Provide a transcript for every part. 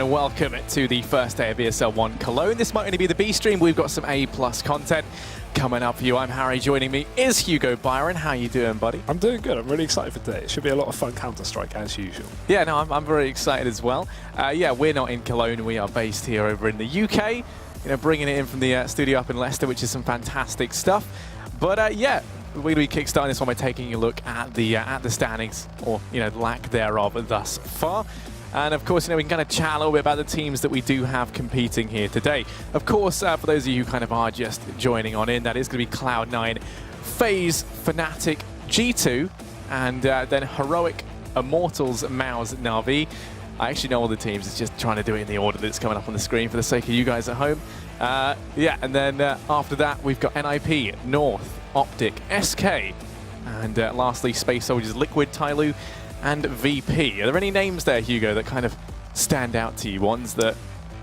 and welcome to the first day of ESL 1 Cologne. This might only be the B stream. We've got some A+ content coming up for you. I'm Harry. Joining me is Hugo Byron. How you doing, buddy? I'm doing good. I'm really excited for today. It should be a lot of fun Counter-Strike as usual. Yeah, no, I'm very excited as well. Yeah, we're not in Cologne. We are based here over in the UK. You know, bringing it in from the studio up in Leicester, which is some fantastic stuff. But yeah, we're going to be kickstarting this one by taking a look at the standings, or the lack thereof thus far. And of course, we can kind of chat a little bit about the teams that we do have competing here today. Of course, for those of you who kind of are just joining on in, that is going to be Cloud9, Faze, Fnatic, G2, and then Heroic, Immortals, Mouse, Na'Vi. I actually know all the teams. It's just trying to do it in the order that's coming up on the screen for the sake of you guys at home. Yeah, and then after that, we've got NIP, North, Optic, SK, and lastly, Space Soldiers, Liquid, Tyloo, and VP. Are there any names there, Hugo, that kind of stand out to you? Ones that,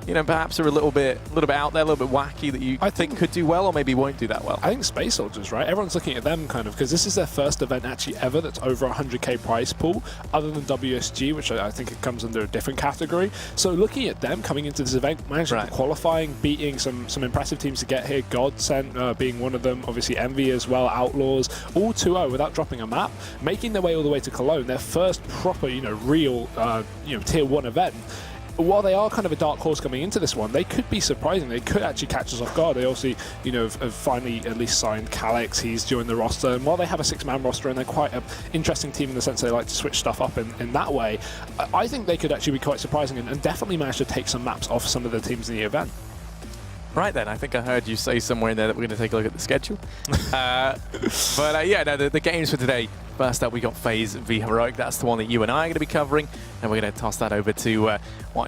perhaps are a little bit out there, a little bit wacky that you think could do well or maybe won't do that well? I think Space Soldiers, right? Everyone's looking at them kind of because this is their first event actually ever that's over 100k prize pool, other than WSG, which I think it comes under a different category. So looking at them coming into this event, managing to qualifying, beating some impressive teams to get here, Godsent being one of them, obviously Envy as well, Outlaws, all 2-0 without dropping a map, making their way all the way to Cologne, their first proper, real, tier 1 event. While they are kind of a dark horse coming into this one, they could be surprising. They could actually catch us off guard. They obviously, have finally at least signed Calyx. He's joined the roster. And while they have a 6-man roster and they're quite an interesting team in the sense they like to switch stuff up in that way, I think they could actually be quite surprising and definitely manage to take some maps off some of the teams in the event. Right then, I think I heard you say somewhere in there that we're going to take a look at the schedule. But yeah, no, the games for today. First up, we got Faze v Heroic. That's the one that you and I are going to be covering. And we're going to toss that over to,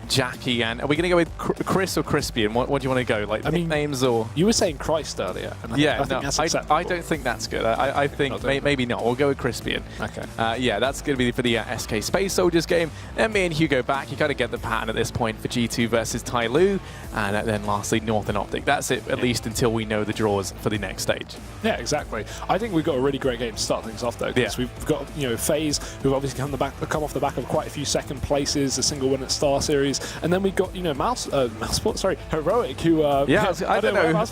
Jackie. And are we going to go with Chris or Crispian? What do you want to go? Like nicknames or? You were saying Christ earlier. And I think that's acceptable. I don't think that's good. I think maybe not. We'll go with Crispian. Okay. Yeah, that's going to be for the SK Space Soldiers game. And me and Hugo back. You kind of get the pattern at this point for G2 versus Tyloo. And then lastly, North and Optic. That's it, at least until we know the draws for the next stage. Yeah, exactly. I think we've got a really great game to start things off, though. Yeah. We've got, Faze, who've obviously come off the back of quite a few second places, a single win at Star Series, and then we've got, Heroic, who I don't know.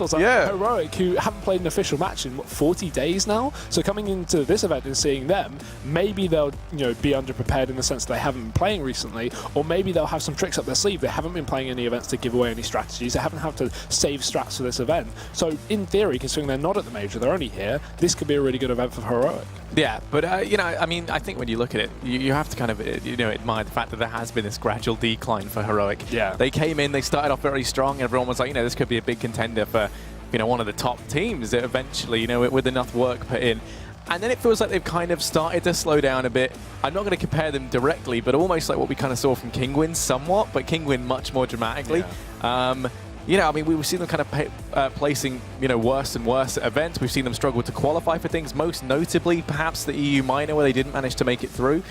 Heroic, who haven't played an official match in 40 days now. So coming into this event and seeing them, maybe they'll be underprepared in the sense that they haven't been playing recently, or maybe they'll have some tricks up their sleeve. They haven't been playing any events to give away any strategies. They haven't had to save strats for this event. So in theory, considering they're not at the major, they're only here, this could be a really good event for Heroic. Yeah, but I think when you look at it, you have to kind of admire the fact that there has been this gradual decline for Heroic. Yeah. They came in, they started off very strong. Everyone was like, this could be a big contender for, one of the top teams eventually, with enough work put in. And then it feels like they've kind of started to slow down a bit. I'm not going to compare them directly, but almost like what we kind of saw from Kingwin somewhat, but Kingwin much more dramatically. Yeah. We've seen them kind of placing, worse and worse at events. We've seen them struggle to qualify for things, most notably perhaps the EU minor where they didn't manage to make it through.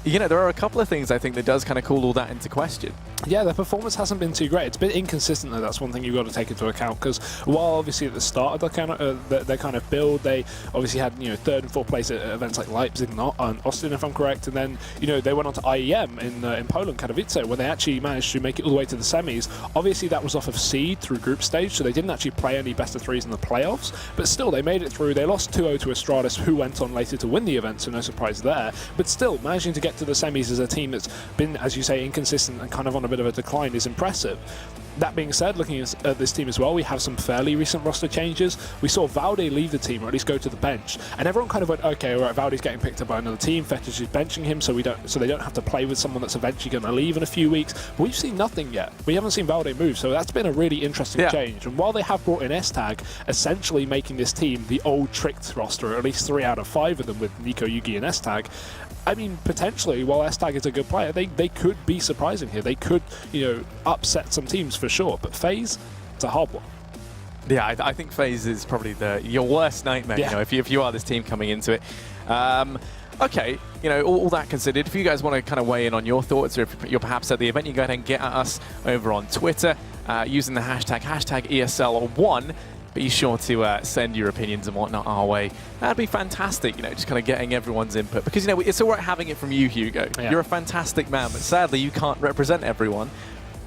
There are a couple of things I think that does kind of call all that into question. Yeah, their performance hasn't been too great. It's been inconsistent, though. That's one thing you've got to take into account, because while obviously at the start of their kind of build, they obviously had 3rd and 4th place at events like Leipzig and Austin, if I'm correct, and then they went on to IEM in Poland, Katowice, when they actually managed to make it all the way to the semis. Obviously, that was off of seed through group stage, so they didn't actually play any best of 3s in the playoffs, but still they made it through. They lost 2-0 to Astralis, who went on later to win the event, so no surprise there. But still, managing to get to the semis as a team that's been, as you say, inconsistent and kind of on a bit of a decline is impressive. That being said, looking at this team as well, we have some fairly recent roster changes. We saw Valde leave the team, or at least go to the bench, and everyone kind of went, okay, all right, Valde's getting picked up by another team. Fetish is benching him, so they don't have to play with someone that's eventually going to leave in a few weeks. But we've seen nothing yet. We haven't seen Valde move, so that's been a really interesting change. And while they have brought in S-Tag, essentially making this team the old tricked roster, or at least 3 out of 5 of them with Nico, Yugi, and S-Tag. Potentially, while S-Tag is a good player, they could be surprising here. They could, upset some teams for sure. But Faze, it's a hard one. Yeah, I think Faze is probably your worst nightmare. Yeah. If you are this team coming into it. Okay, all that considered, if you guys want to kind of weigh in on your thoughts, or if you're perhaps at the event, you go ahead and get at us over on Twitter using the hashtag ESL1. Be sure to send your opinions and whatnot our way. That'd be fantastic, just kind of getting everyone's input. Because, it's all right having it from you, Hugo. Yeah. You're a fantastic man, but sadly you can't represent everyone.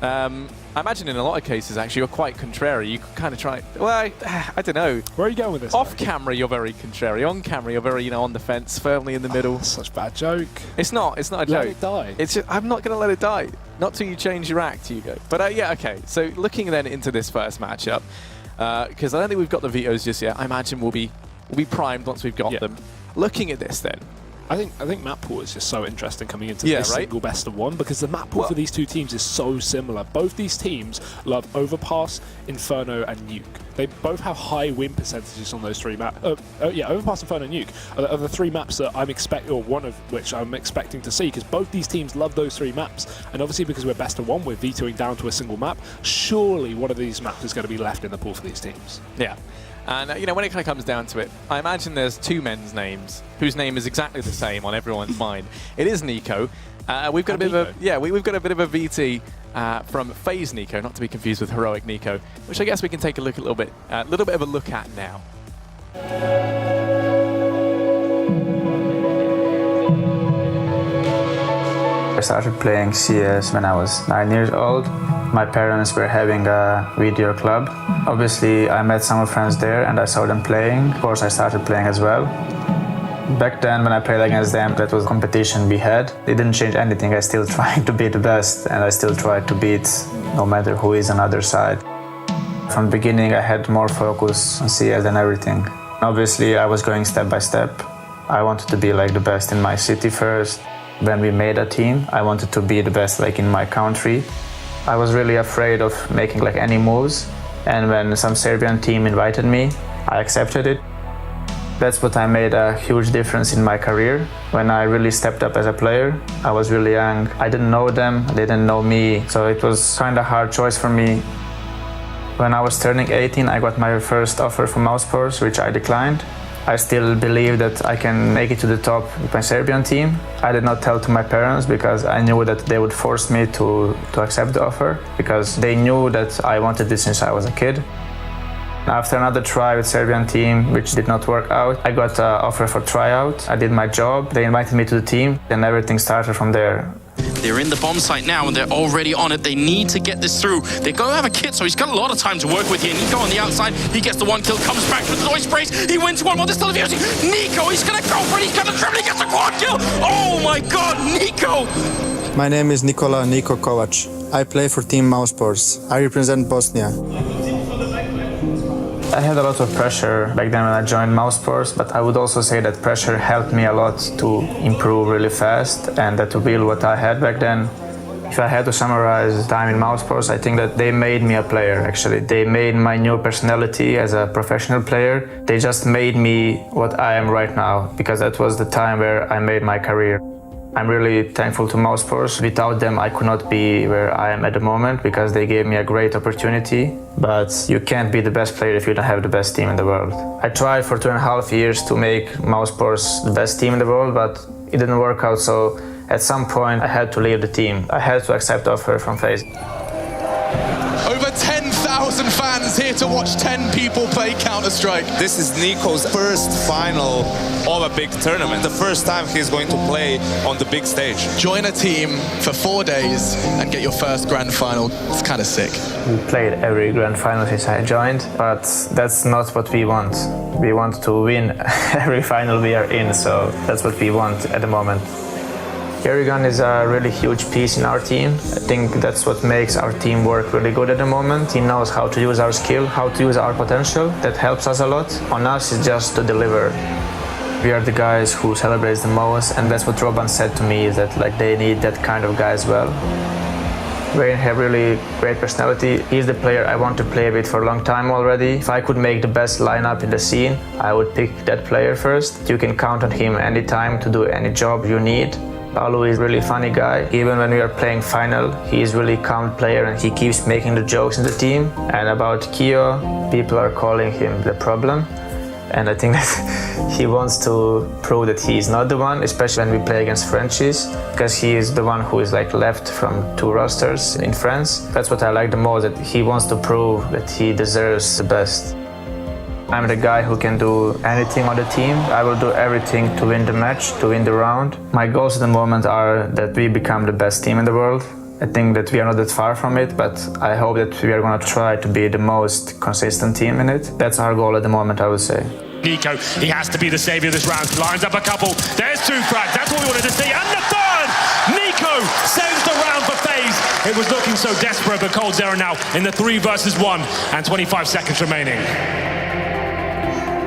I imagine in a lot of cases, actually, you're quite contrary. You kind of try. Well, I don't know. Where are you going with this? Off camera, you're very contrary. On camera, you're very, on the fence, firmly in the middle. Such a bad joke. It's not. It's not a joke. Let it die. It's just, I'm not going to let it die. Not till you change your act, Hugo. But yeah, okay. So looking then into this first matchup, because I don't think we've got the vetoes just yet. I imagine we'll be primed once we've got them. Looking at this then. I think map pool is just so interesting coming into this single best of one, because the map pool for these two teams is so similar. Both these teams love Overpass, Inferno, and Nuke. They both have high win percentages on those three maps. Overpass, Inferno, and Nuke are the three maps that I'm expecting, or one of which I'm expecting to see, because both these teams love those three maps. And obviously, because we're best of one, we're vetoing down to a single map. Surely one of these maps is going to be left in the pool for these teams. Yeah. And, when it kind of comes down to it, I imagine there's two men's names whose name is exactly the same on everyone's mind. It is Nico. We've got a bit of a, we've got a bit of a VT from Faze Nico, not to be confused with Heroic Nico, which I guess we can take a little bit of a look at now. I started playing CS when I was 9 years old. My parents were having a video club. Obviously, I met some friends there and I saw them playing. Of course, I started playing as well. Back then, when I played against them, that was a competition we had. It didn't change anything. I still tried to be the best, and I still tried to beat no matter who is on the other side. From the beginning, I had more focus on CS than everything. Obviously, I was going step by step. I wanted to be like the best in my city first. When we made a team, I wanted to be the best like in my country. I was really afraid of making like any moves, and when some Serbian team invited me, I accepted it. That's what I made a huge difference in my career. When I really stepped up as a player, I was really young. I didn't know them, they didn't know me, so it was kind of a hard choice for me. When I was turning 18, I got my first offer from Mousesports, which I declined. I still believe that I can make it to the top with my Serbian team. I did not tell to my parents because I knew that they would force me to accept the offer, because they knew that I wanted this since I was a kid. After another try with Serbian team, which did not work out, I got an offer for tryout. I did my job, they invited me to the team, and everything started from there. They're in the bomb site now and they're already on it. They need to get this through. They're going to have a kit, so he's got a lot of time to work with here. Nico on the outside, he gets the one kill, comes back with the noise sprays. He wins one more, they're still abusing. Nico, he's going to go for it, he's got the triple, he gets the quad kill. Oh my god, Nico! My name is Niko Kovac. I play for Team Mousesports. I represent Bosnia. I had a lot of pressure back then when I joined Mousesports, but I would also say that pressure helped me a lot to improve really fast and to build what I had back then. If I had to summarize time in Mousesports, I think that they made me a player, actually. They made my new personality as a professional player. They just made me what I am right now, because that was the time where I made my career. I'm really thankful to Mousesports. Without them, I could not be where I am at the moment, because they gave me a great opportunity. But you can't be the best player if you don't have the best team in the world. I tried for 2.5 years to make Mousesports the best team in the world, but it didn't work out. So at some point, I had to leave the team. I had to accept the offer from Faze. Over 10,000 fans here to watch 10 people play Counter-Strike. This is Nico's first final of a big tournament. The first time he's going to play on the big stage. Join a team for 4 days and get your first grand final. It's kind of sick. We played every grand final since I joined, but that's not what we want. We want to win every final we are in, so that's what we want at the moment. Kerrigan is a really huge piece in our team. I think that's what makes our team work really good at the moment. He knows how to use our skill, how to use our potential. That helps us a lot. On us, it's just to deliver. We are the guys who celebrates the most, and that's what Robin said to me, is that they need that kind of guy as well. Wayne has really great personality. He's the player I want to play with for a long time already. If I could make the best lineup in the scene, I would pick that player first. You can count on him anytime to do any job you need. Alu is a really funny guy. Even when we are playing final, he is really calm player and he keeps making the jokes in the team. And about Kyo, people are calling him the problem. And I think that he wants to prove that he is not the one, especially when we play against Frenchies, because he is the one who is left from 2 rosters in France. That's what I like the most, that he wants to prove that he deserves the best. I'm the guy who can do anything on the team. I will do everything to win the match, to win the round. My goals at the moment are that we become the best team in the world, I think that we are not that far from it, but I hope that we are going to try to be the most consistent team in it. That's our goal at the moment, I would say. Nico, he has to be the saviour of this round. Lines up a couple. There's 2 frags. That's what we wanted to see. And the third! Nico saves the round for Faze. It was looking so desperate, but Cold Zero now in the 3 versus 1 and 25 seconds remaining.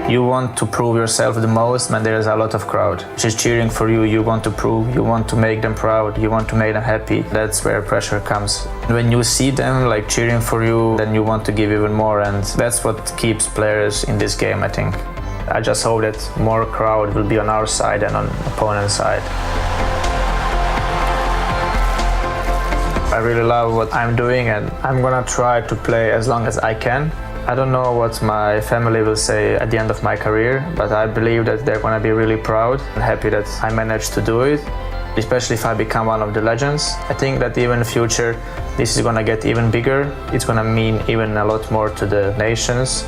You want to prove yourself the most when there's a lot of crowd. Just cheering for you, you want to prove, you want to make them proud, you want to make them happy. That's where pressure comes. When you see them like cheering for you, then you want to give even more, and that's what keeps players in this game, I think. I just hope that more crowd will be on our side than on opponent's side. I really love what I'm doing, and I'm gonna try to play as long as I can. I don't know what my family will say at the end of my career, but I believe that they're gonna be really proud and happy that I managed to do it, especially if I become one of the legends. I think that even in the future, this is gonna get even bigger. It's gonna mean even a lot more to the nations.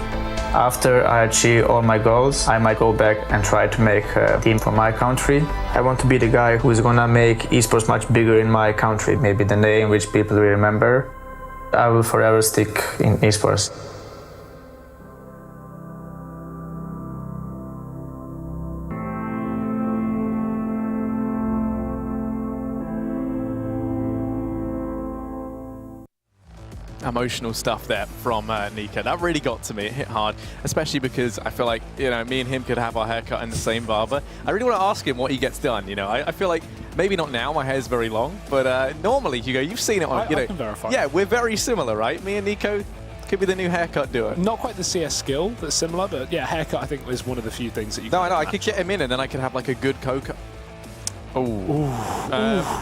After I achieve all my goals, I might go back and try to make a team for my country. I want to be the guy who's gonna make esports much bigger in my country, maybe the name which people will remember. I will forever stick in esports. Emotional stuff there from Nico. That really got to me. It hit hard, especially because I feel like, you know, me and him could have our hair cut in the same barber. I really want to ask him what he gets done, you know. I feel like maybe not now, my hair's very long, but normally, Hugo, you've seen it on, you know. I can verify. Yeah, we're very similar, right? Me and Nico could be the new haircut duo. Not quite the CS skill that's similar, but yeah, haircut I think is one of the few things that you can No, I know, I match. could get him in and then I could have like a good coca. Ooh,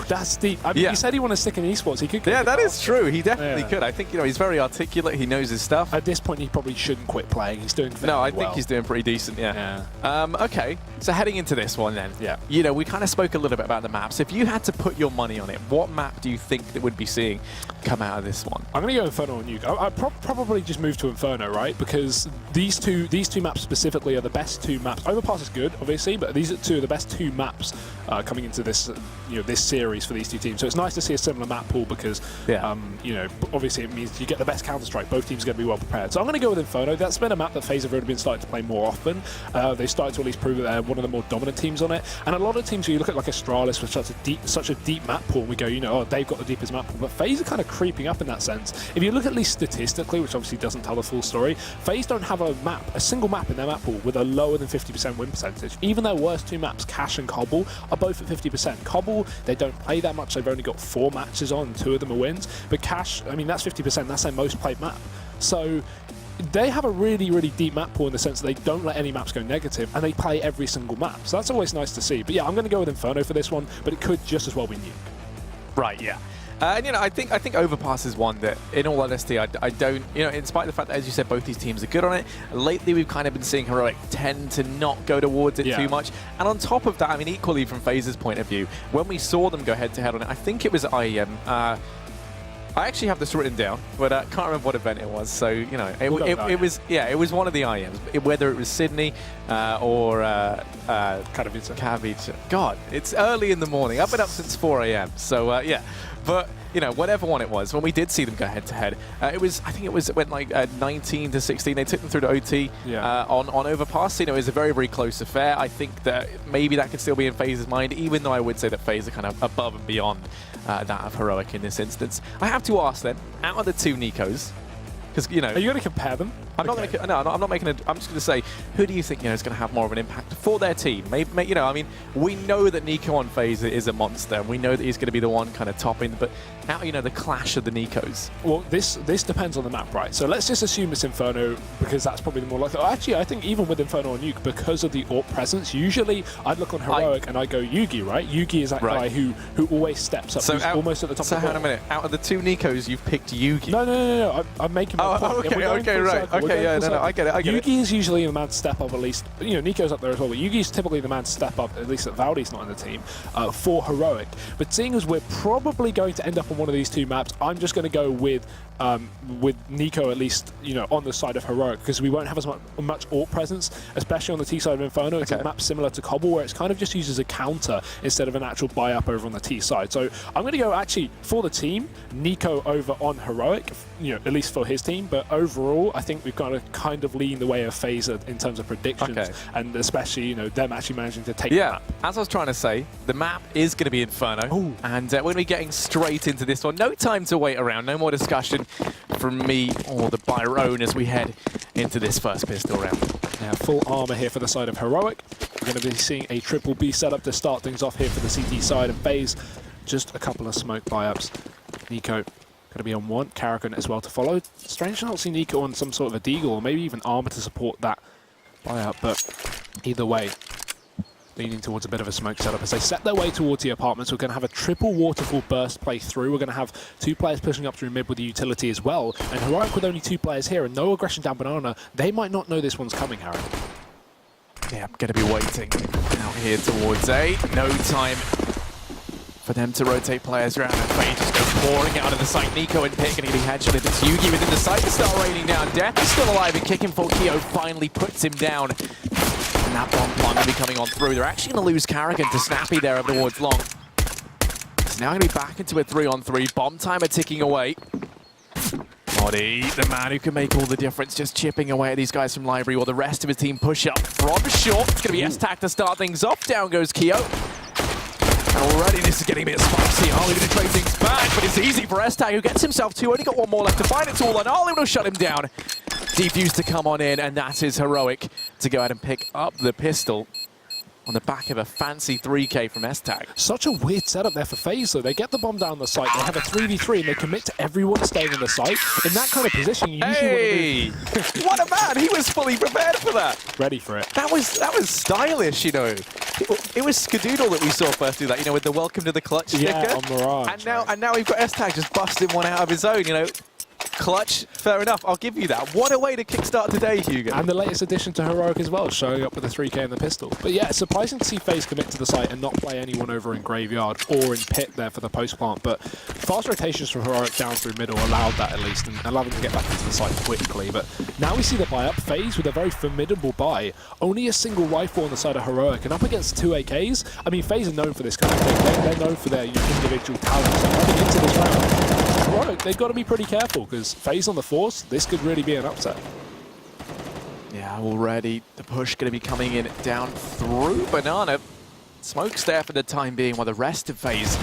that's deep. I mean, yeah. he said he wanted to stick in esports. He could. Yeah, that is true. He definitely Yeah. could. I think, you know, he's very articulate. He knows his stuff. At this point, he probably shouldn't quit playing. He's doing No, I well. think he's doing pretty decent, yeah. Okay, so heading into this one then. Yeah. You know, we kind of spoke a little bit about the maps. If you had to put your money on it, what map do you think that would be seeing come out of this one? I'm going to go Inferno on Nuke. I'd probably just move to Inferno, right? Because these two maps specifically are the best 2 maps. Overpass is good, obviously, but these are 2 of the best 2 maps coming into this, you know, this series for these 2 teams. So it's nice to see a similar map pool because, you know, obviously it means you get the best Counter-Strike. Both teams are going to be well prepared. So I'm going to go with Inferno. That's been a map that Faze have really been starting to play more often. They started to at least prove that they're one of the more dominant teams on it. And a lot of teams, you look at like Astralis with such a deep map pool, and we go, you know, oh, they've got the deepest map pool. But Faze are kind of creeping up in that sense. If you look at least statistically, which obviously doesn't tell the full story, Faze don't have a single map in their map pool with a lower than 50% win percentage. Even their worst 2 maps, Cash and Cobble, are both at 50%. Cobble, they don't play that much. They've only got 4 matches on, and 2 of them are wins. But Cash, I mean, that's 50%. That's their most played map. So they have a really, really deep map pool in the sense that they don't let any maps go negative, and they play every single map. So that's always nice to see. But yeah, I'm going to go with Inferno for this one, but it could just as well be Nuke. Right, yeah. And, you know, I think Overpass is one that, in all honesty, I don't, you know, in spite of the fact that, as you said, both these teams are good on it, lately we've kind of been seeing Heroic tend to not go towards it too much. And on top of that, I mean, equally from Faze's point of view, when we saw them go head-to-head on it, I think it was IEM. I actually have this written down, but I can't remember what event it was. So, you know, it was one of the IEMs, whether it was Sydney or Katowice. God, it's early in the morning. I've been up since 4 a.m. So, yeah. But, you know, whatever one it was, when we did see them go head-to-head, I think it went like 19 to 16. They took them through to OT on Overpass. You know, it was a very, very close affair. I think that maybe that could still be in Faze's mind, even though I would say that Faze are kind of above and beyond that of Heroic in this instance. I have to ask then, out of the 2 Nicos, because, you know... Are you going to compare them? I'm not going to... No, I'm not making a... I'm just going to say, who do you think, you know, is going to have more of an impact for their team? Maybe, you know, I mean, we know that Nico on Faze is a monster, and we know that he's going to be the one kind of topping, but out, you know, the clash of the Nicos. Well, this depends on the map, right? So let's just assume it's Inferno, because that's probably the more likely... Actually, I think even with Inferno or Nuke, because of the AWP presence, usually I'd look on Heroic and I go Yugi, right? Yugi is that guy who always steps up, so who's almost at the top of the So hang on a minute, out of the 2 Nicos, you've picked Yugi? No. I'm making my point. If we're going full right. circle, we're Okay, going yeah, full no, I get it, I get it. Yugi is usually the man to step up at least. You know, Nico's up there as well, but Yugi's typically the man to step up, at least that Valdi's not in the team, for Heroic. But seeing as we're probably going to end up on one of these two maps, I'm just going to go with Nico, at least, you know, on the side of Heroic, because we won't have as much AWP presence, especially on the T side of Inferno. It's a map similar to Cobble, where it's kind of just used as a counter instead of an actual buy-up over on the T side. So I'm going to go, actually, for the team, Nico over on Heroic, you know, at least for his team. But overall, I think we've got to kind of lean the way of Faze in terms of predictions, and especially, you know, them actually managing to take the map. As I was trying to say, the map is going to be Inferno, and we're going to be getting straight into this one. No time to wait around, no more discussion from me or the Byron as we head into this first pistol round. Yeah, full armor here for the side of Heroic. We're going to be seeing a triple B setup to start things off here for the CT side, and Faze just a couple of smoke buy-ups. Nico going to be on one, Karragan as well to follow. Strange to not see Nico on some sort of a deagle, or maybe even armor to support that buy-up, but either way, leaning towards a bit of a smoke setup as they set their way towards the apartments. We're going to have a triple waterfall burst play through. We're going to have two players pushing up through mid with the utility as well. And Heroic with only two players here and no aggression down Banana, they might not know this one's coming, Harry. Yeah, I'm going to be waiting out here towards A. No time for them to rotate players around, and Faze just goes pouring out of the site. Nico and Pitt going to be headshot if it's Yugi within the site to start raining down. Death is still alive, and kicking for Keo finally puts him down. And that bomb plant will be coming on through. They're actually going to lose Karragan to Snappy there over towards Long. It's now going to be back into a 3-on-3. Bomb timer ticking away. Modi, the man who can make all the difference, just chipping away at these guys from Library, while the rest of his team push up from short. It's going to be S-Tac to start things off. Down goes Keo. And already this is getting a bit spicy. Arlie going to trade things back, but it's easy for S-Tac, who gets himself two. Only got one more left to find. It's all on Arlie, will shut him down. Defuse to come on in, and that is Heroic to go ahead and pick up the pistol on the back of a fancy 3K from S-Tac. Such a weird setup there for Faze, though. They get the bomb down the site, they have a 3v3, and they commit to everyone staying in the site. In that kind of position, you usually want to move. What a man! He was fully prepared for that. Ready for it. That was stylish, you know. It was Skadoodle that we saw first do that, you know, with the welcome to the clutch sticker. On Mirage. And now we've got S-Tac just busting one out of his own, you know. Clutch, fair enough, I'll give you that. What a way to kickstart today, Hugo. And the latest addition to Heroic as well, showing up with a 3K and the pistol. But yeah, it's surprising to see Faze commit to the site and not play anyone over in Graveyard or in Pit there for the post plant. But fast rotations from Heroic down through middle allowed that at least, and allowed them to get back into the site quickly. But now we see the buy up. Faze with a very formidable buy. Only a single rifle on the side of Heroic, and up against two AKs. I mean, Faze are known for this kind of thing. They're known for their individual talent. So coming into this round, Heroic, they've got to be pretty careful, because Faze on the force, this could really be an upset. Yeah, already the push going to be coming in down through Banana. Smoke's there for the time being, while the rest of Faze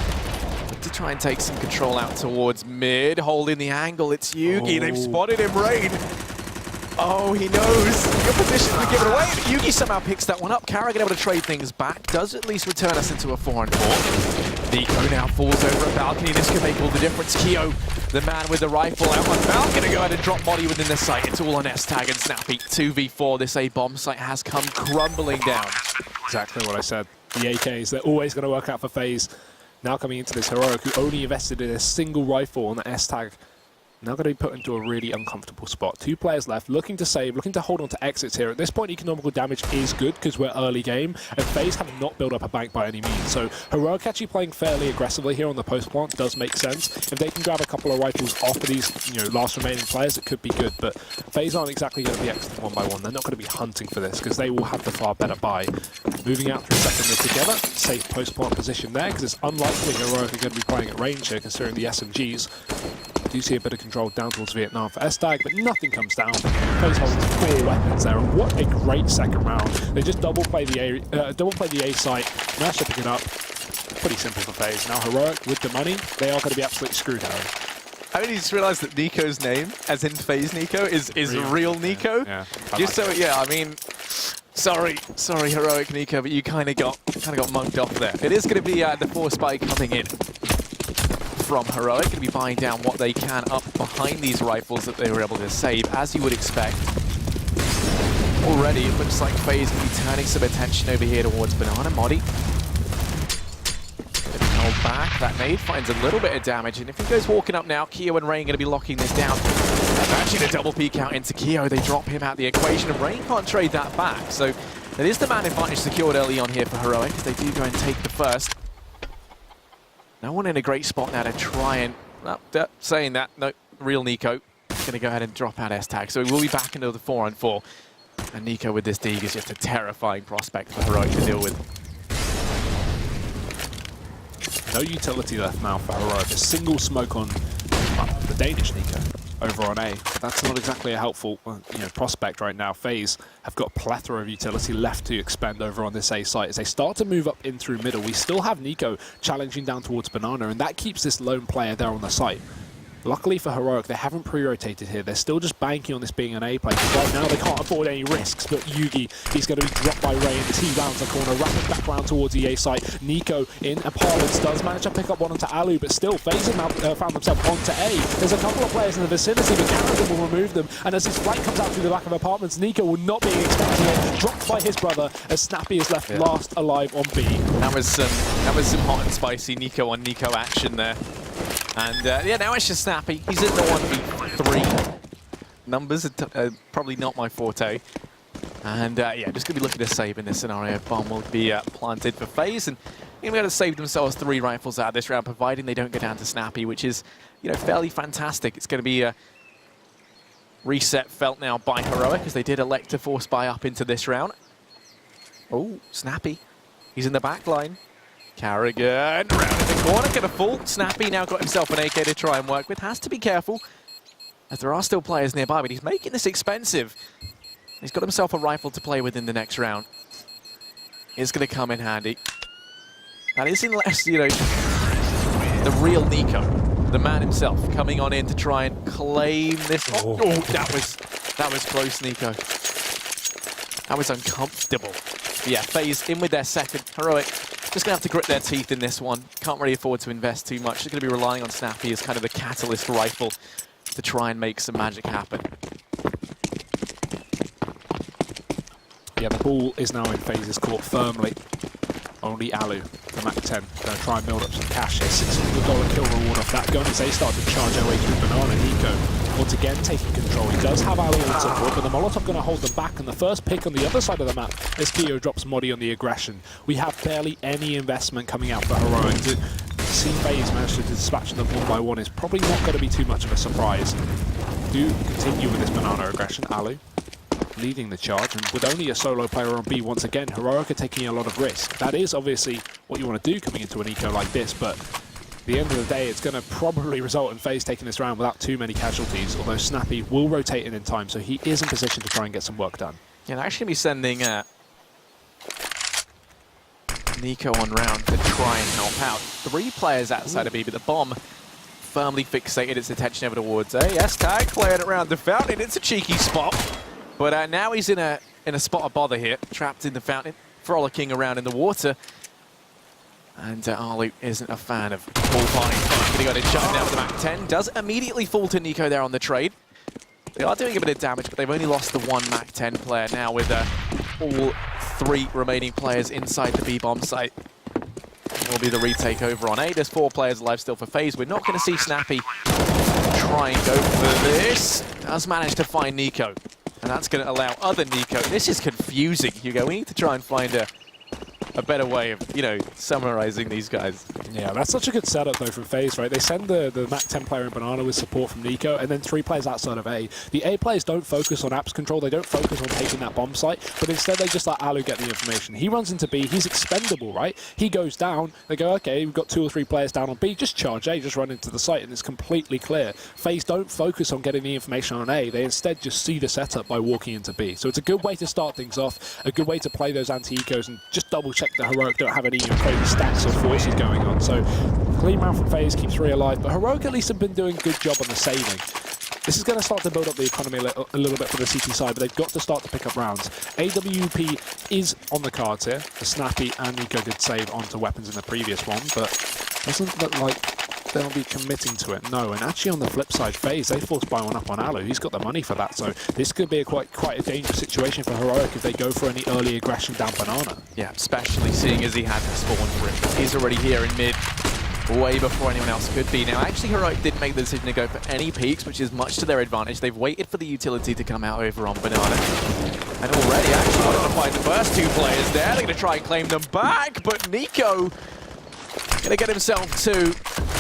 look to try and take some control out towards mid, holding the angle. It's Yugi, they've spotted him, Rain. Oh, he knows. Good position to give it away. Yugi somehow picks that one up. Karragan able to trade things back. Does at least return us into a 4-on-4. Nico now falls over a balcony. This could make all the difference. Keo, the man with the rifle out on Falcon, going to go ahead and drop Modi within the site. It's all on S-Tag and Snappy. 2v4. This A-bomb site has come crumbling down. Exactly what I said. The AKs, they're always going to work out for Faze. Now coming into this Heroic, who only invested in a single rifle on the S-Tag. Now going to be put into a really uncomfortable spot. Two players left, looking to save, looking to hold on to exits here. At this point, economical damage is good because we're early game, and Faze have not built up a bank by any means. So Heroic actually playing fairly aggressively here on the post plant does make sense. If they can grab a couple of rifles off of these, you know, last remaining players, it could be good. But Faze aren't exactly going to be exiting one by one. They're not going to be hunting for this because they will have the far better buy. Moving out through second mid together, safe post plant position there because it's unlikely Heroic are going to be playing at range here considering the SMGs. Do see a bit of control down towards Vietnam for S-Tag, but nothing comes down. Faze holds 4 weapons there, and what a great second round. They just double play the A site, now shipping it up. Pretty simple for Faze. Now Heroic with the money, they are going to be absolutely screwed, Harry. I only just realised that Nico's name, as in Faze Nico, is real Nico. Yeah. Just so, yeah, I mean, sorry, Heroic Nico, but you kind of got mugged off there. It is going to be the 4 spy coming in from Heroic, going to be buying down what they can up behind these rifles that they were able to save, as you would expect. Already, it looks like Faze going to be turning some attention over here towards Banana. Modi held back. That nade finds a little bit of damage, and if he goes walking up now, Keo and Rain going to be locking this down. That Managing to double peek out into Keo, they drop him out the equation, and Rain can't trade that back. So it is the man advantage secured early on here for Heroic, as they do go and take the first. No one in a great spot now to try and, well, saying that, no, real Nico going to go ahead and drop out S-Tag. So he will be back into the 4-on-4. And Nico with this dig is just a terrifying prospect for Heroic to deal with. No utility left now for Heroic. A single smoke on the Danish Nico over on A. But that's not exactly a helpful prospect right now. Faze have got a plethora of utility left to expend over on this A site. As they start to move up in through middle, we still have Nico challenging down towards Banana, and that keeps this lone player there on the site. Luckily for Heroic, they haven't pre-rotated here. They're still just banking on this being an A play. Right now, they can't afford any risks, but Yugi, he's going to be dropped by Ray as he rounds the corner, wrapping back around towards the A site. Nico in apartments does manage to pick up one onto Alu, but still, Faze have now found themselves onto A. There's a couple of players in the vicinity, but Carrigan will remove them, and as his flight comes out through the back of apartments, Nico will not be expecting it. Dropped by his brother, as Snappy is left last alive on B. That was some hot and spicy Nico on Nico action there. And yeah, now it's just Snappy. He's in the 1v3. Numbers are probably not my forte. And yeah, just going to be looking to save in this scenario. Bomb will be planted for Faze, and they're going to save themselves 3 rifles out of this round, providing they don't go down to Snappy, which is, fairly fantastic. It's going to be a reset felt now by Heroic, as they did elect to force buy up into this round. Oh, Snappy. He's in the back line. Carrigan around in the corner, gonna fall. Snappy now got himself an AK to try and work with. Has to be careful, as there are still players nearby, but he's making this expensive. He's got himself a rifle to play with in the next round. It's gonna come in handy. That is unless, the real Nico, the man himself, coming on in to try and claim this. Oh, that was close, Nico. That was uncomfortable. But yeah, Faze in with their second. Heroic just going to have to grit their teeth in this one. Can't really afford to invest too much. They're going to be relying on Snappy as kind of the catalyst rifle to try and make some magic happen. Yeah, the ball is now in Faze's court firmly. Only Alu, the Mac 10, going to try and build up some cash here. $600 kill reward off that gun as they start to charge their way through Banana. Nico once again taking control. He does have Alu on support, but the Molotov going to hold them back. And the first pick on the other side of the map as Keo drops Modi on the aggression. We have barely any investment coming out for Heroic. To see Faze manage to dispatch them one by one is probably not going to be too much of a surprise. Do continue with this Banana aggression. Alu leading the charge, and with only a solo player on B once again, Heroic are taking a lot of risk. That is obviously what you want to do coming into an eco like this, but at the end of the day, it's going to probably result in Faze taking this round without too many casualties, although Snappy will rotate in time, so he is in position to try and get some work done. Yeah, they're actually going to be sending Nico on round to try and help out. 3 players outside of B, but the bomb firmly fixated its attention over towards A. S-Tag cleared it around the fountain. It's a cheeky spot. But now he's in a spot of bother here, trapped in the fountain, frolicking around in the water. And Arlu isn't a fan of ball party. But he got it shut down with the Mac 10. Does immediately fall to Nico there on the trade. They are doing a bit of damage, but they've only lost the 1 Mac 10 player now with all 3 remaining players inside the B-bomb site. Will be the retake over on A. There's 4 players alive still for Faze. We're not going to see Snappy try and go for this. Does manage to find Nico. And that's going to allow other Nico. This is confusing, Hugo. We need to try and find a better way of, summarizing these guys. Yeah, that's such a good setup, though, from Faze, right? They send the Mac 10 player in Banana with support from Nico, and then 3 players outside of A. The A players don't focus on apps control. They don't focus on taking that bomb site, but instead they just let Alu get the information. He runs into B. He's expendable, right? He goes down. They go, okay, we've got 2 or 3 players down on B. Just charge A, just run into the site, and it's completely clear. Faze don't focus on getting the information on A. They instead just see the setup by walking into B. So it's a good way to start things off, a good way to play those anti-ecos, and just double-check the Heroic don't have any crazy stacks or forces going on. So clean round from Faze, keeps 3 alive, but Heroic at least have been doing a good job on the saving. This is going to start to build up the economy a little bit for the CT side, but they've got to start to pick up rounds. AWP is on the cards here. The Snappy and Nico did save onto weapons in the previous one, but doesn't look like they'll be committing to it. No, and actually on the flip side, Faze, they force buy one up on Alu. He's got the money for that, so this could be quite a dangerous situation for Heroic if they go for any early aggression down Banana. Yeah, especially seeing as he had to spawn for it. He's already here in mid. way before anyone else could be. Now, actually, Heroic didn't make the decision to go for any peaks, which is much to their advantage. They've waited for the utility to come out over on Banana. And already, actually, wanted to find the first two players there. They're going to try and claim them back, but Nico going to get himself two.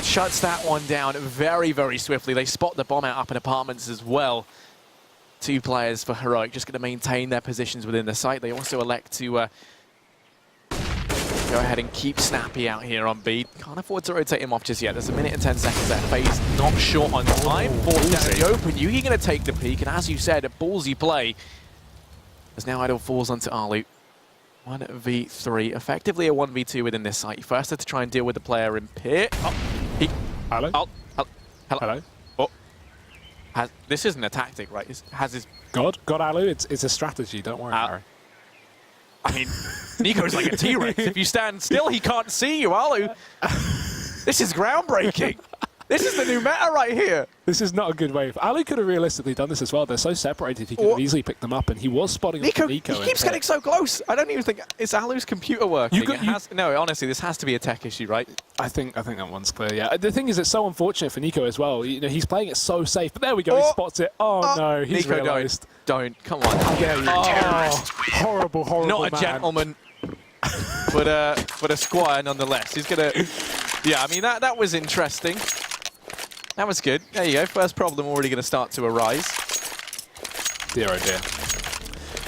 Shuts that one down very, very swiftly. They spot the bomb out up in apartments as well. Two players for Heroic just going to maintain their positions within the site. They also elect to go ahead and keep Snappy out here on B. Can't afford to rotate him off just yet. There's a minute and 10 seconds there. Faze not short on time. Forced down in the open. Yugi going to take the peak, and as you said, a ballsy play. As now Idol falls onto Alu. 1v3, effectively a 1v2 within this site. First had to try and deal with the player in pit. Oh, Hello? Hello? Oh. This isn't a tactic, right? Has his... God Alu, it's a strategy, don't worry, Harry. I mean, Nico's like a T-Rex. If you stand still, he can't see you, Alu. This is groundbreaking. This is the new meta right here. This is not a good way. Alu could have realistically done this as well. They're so separated, he could have easily picked them up, and he was spotting Nico. He keeps getting so close. I don't even think it's Alu's computer working. No, honestly, this has to be a tech issue, right? I think that one's clear. Yeah. The thing is, it's so unfortunate for Nico as well. You know, he's playing it so safe, but there we go. He spots it. Oh no, he's Nico, realised. Don't. Come on. How dare you? Oh, horrible. Not a gentleman, but a squire nonetheless. He's gonna. Yeah, I mean that was interesting. That was good. There you go. First problem already going to start to arise. Dear oh dear.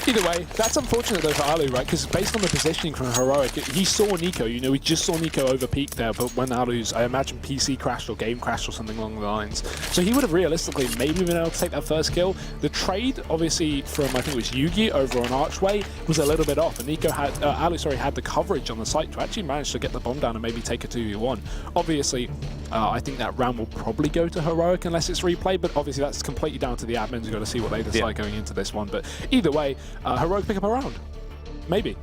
Either way, that's unfortunate though for Alu, right? Because based on the positioning from Heroic, he saw Nico. You know, we just saw Nico over peak there, but when Alu's, I imagine PC crashed or game crashed or something along the lines. So he would have realistically maybe been able to take that first kill. The trade, obviously, from I think it was Yugi over on Archway was a little bit off, and Nico had, Alu, had the coverage on the site to actually manage to get the bomb down and maybe take a 2v1. Obviously, I think that round will probably go to Heroic unless it's replayed, but obviously that's completely down to the admins. We've got to see what they decide going into this one. But either way, Heroic pick up a round. Maybe.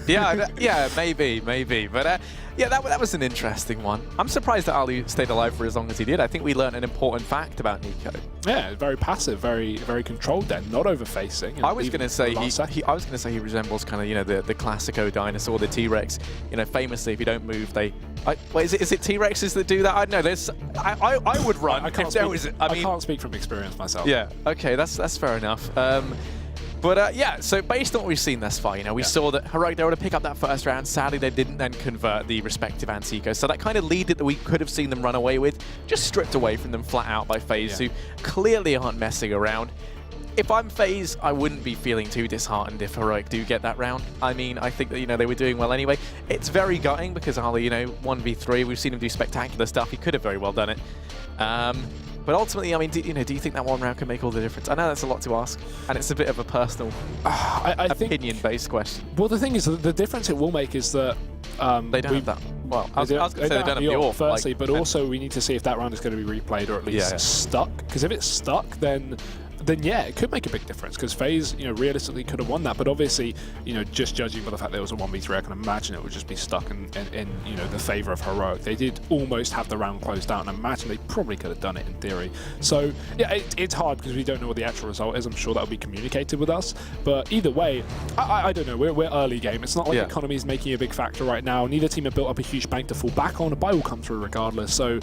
yeah, maybe. But yeah, that was an interesting one. I'm surprised that Ali stayed alive for as long as he did. I think we learned an important fact about Nico. Yeah, very passive, very controlled. Then not over-facing. I was going to say he resembles kind of, you know, the classico dinosaur, the T-Rex. You know, famously, if you don't move, they. Wait, is it T-Rexes that do that? I don't know. There's. I would run. I can't speak from experience myself. Yeah. Okay, that's fair enough. But yeah, so based on what we've seen thus far, you know, we saw that Heroic, they were able to pick up that first round. Sadly, they didn't then convert the respective anti-eco. So that kind of lead that we could have seen them run away with, just stripped away from them flat out by Faze, who clearly aren't messing around. If I'm Faze, I wouldn't be feeling too disheartened if Heroic do get that round. I mean, I think that, you know, they were doing well anyway. It's very gutting because Ali, you know, 1v3, we've seen him do spectacular stuff. He could have very well done it. But ultimately, I mean, do you think that one round can make all the difference? I know that's a lot to ask, and it's a bit of a personal, opinion-based question. Well, the thing is, the difference it will make is that they don't have that. Well, I was going to say they don't have the AWP, firstly, but also we need to see if that round is going to be replayed or at least stuck. Because if it's stuck, then yeah, it could make a big difference because Faze, you know, realistically could have won that. But obviously, you know, just judging by the fact there was a 1v3, I can imagine it would just be stuck in you know, the favour of Heroic. They did almost have the round closed out, and I imagine they probably could have done it in theory. So yeah, it's hard because we don't know what the actual result is. I'm sure that'll be communicated with us. But either way, I don't know. We're early game. It's not like economy is making a big factor right now. Neither team have built up a huge bank to fall back on. A buy will come through regardless. So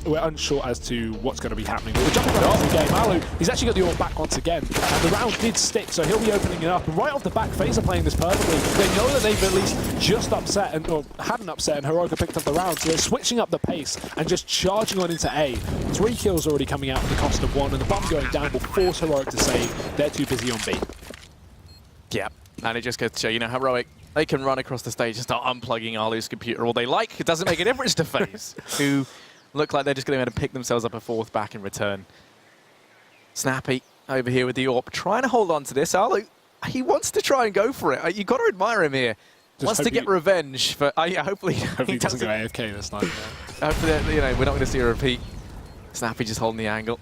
we're unsure as to what's going to be happening. But we're jumping right into the game. Alu, he's actually got the AWP back once again. And the round did stick, so he'll be opening it up. And right off the back, Faze are playing this perfectly. They know that they've at least just upset, or had an upset, and Heroic picked up the round. So they're switching up the pace and just charging on into A. 3 kills already coming out at the cost of 1, and the bomb going down will force Heroic to save. They're too busy on B. Yeah, and it just goes to show, you know, Heroic, they can run across the stage and start unplugging Alu's computer all they like. It doesn't make a difference to Faze, who look like they're just going to be able to pick themselves up a 4th back in return. Snappy over here with the AWP, trying to hold on to this. Alu, he wants to try and go for it. You've got to admire him here. Wants to get revenge for. Yeah, hopefully he doesn't go AFK this night. Hopefully, you know, we're not going to see a repeat. Snappy just holding the angle.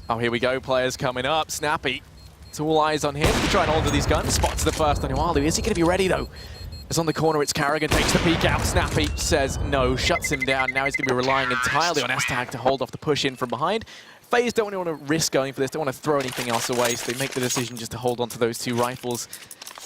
Oh, here we go. Players coming up. Snappy. It's all eyes on him. He's trying to hold these guns. Spots the first on Alu. Is he going to be ready though? It's on the corner, it's Carrigan, takes the peek out. Snappy says no, shuts him down. Now he's going to be relying entirely on S-Tag to hold off the push in from behind. Faze don't want to risk going for this, don't want to throw anything else away, so they make the decision just to hold on to those 2 rifles.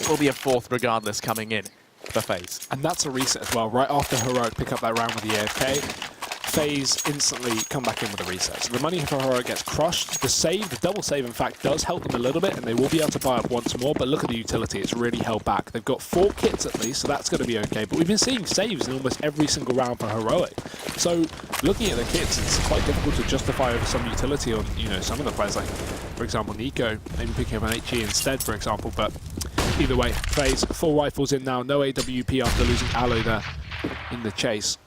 It will be a 4th regardless coming in. for Faze. And that's a reset as well. Right after Heroic pick up that round with the AFK, Faze instantly come back in with a reset. So the money for Heroic gets crushed. The save, the double save, in fact, does help them a little bit, and they will be able to buy up once more. But look at the utility; it's really held back. They've got 4 kits at least, so that's going to be okay. But we've been seeing saves in almost every single round for Heroic. So looking at the kits, it's quite difficult to justify over some utility on some of the players, like for example Nico, maybe picking up an HE instead, for example. But either way, Faze, 4 rifles in now, no AWP after losing Allo there in the chase.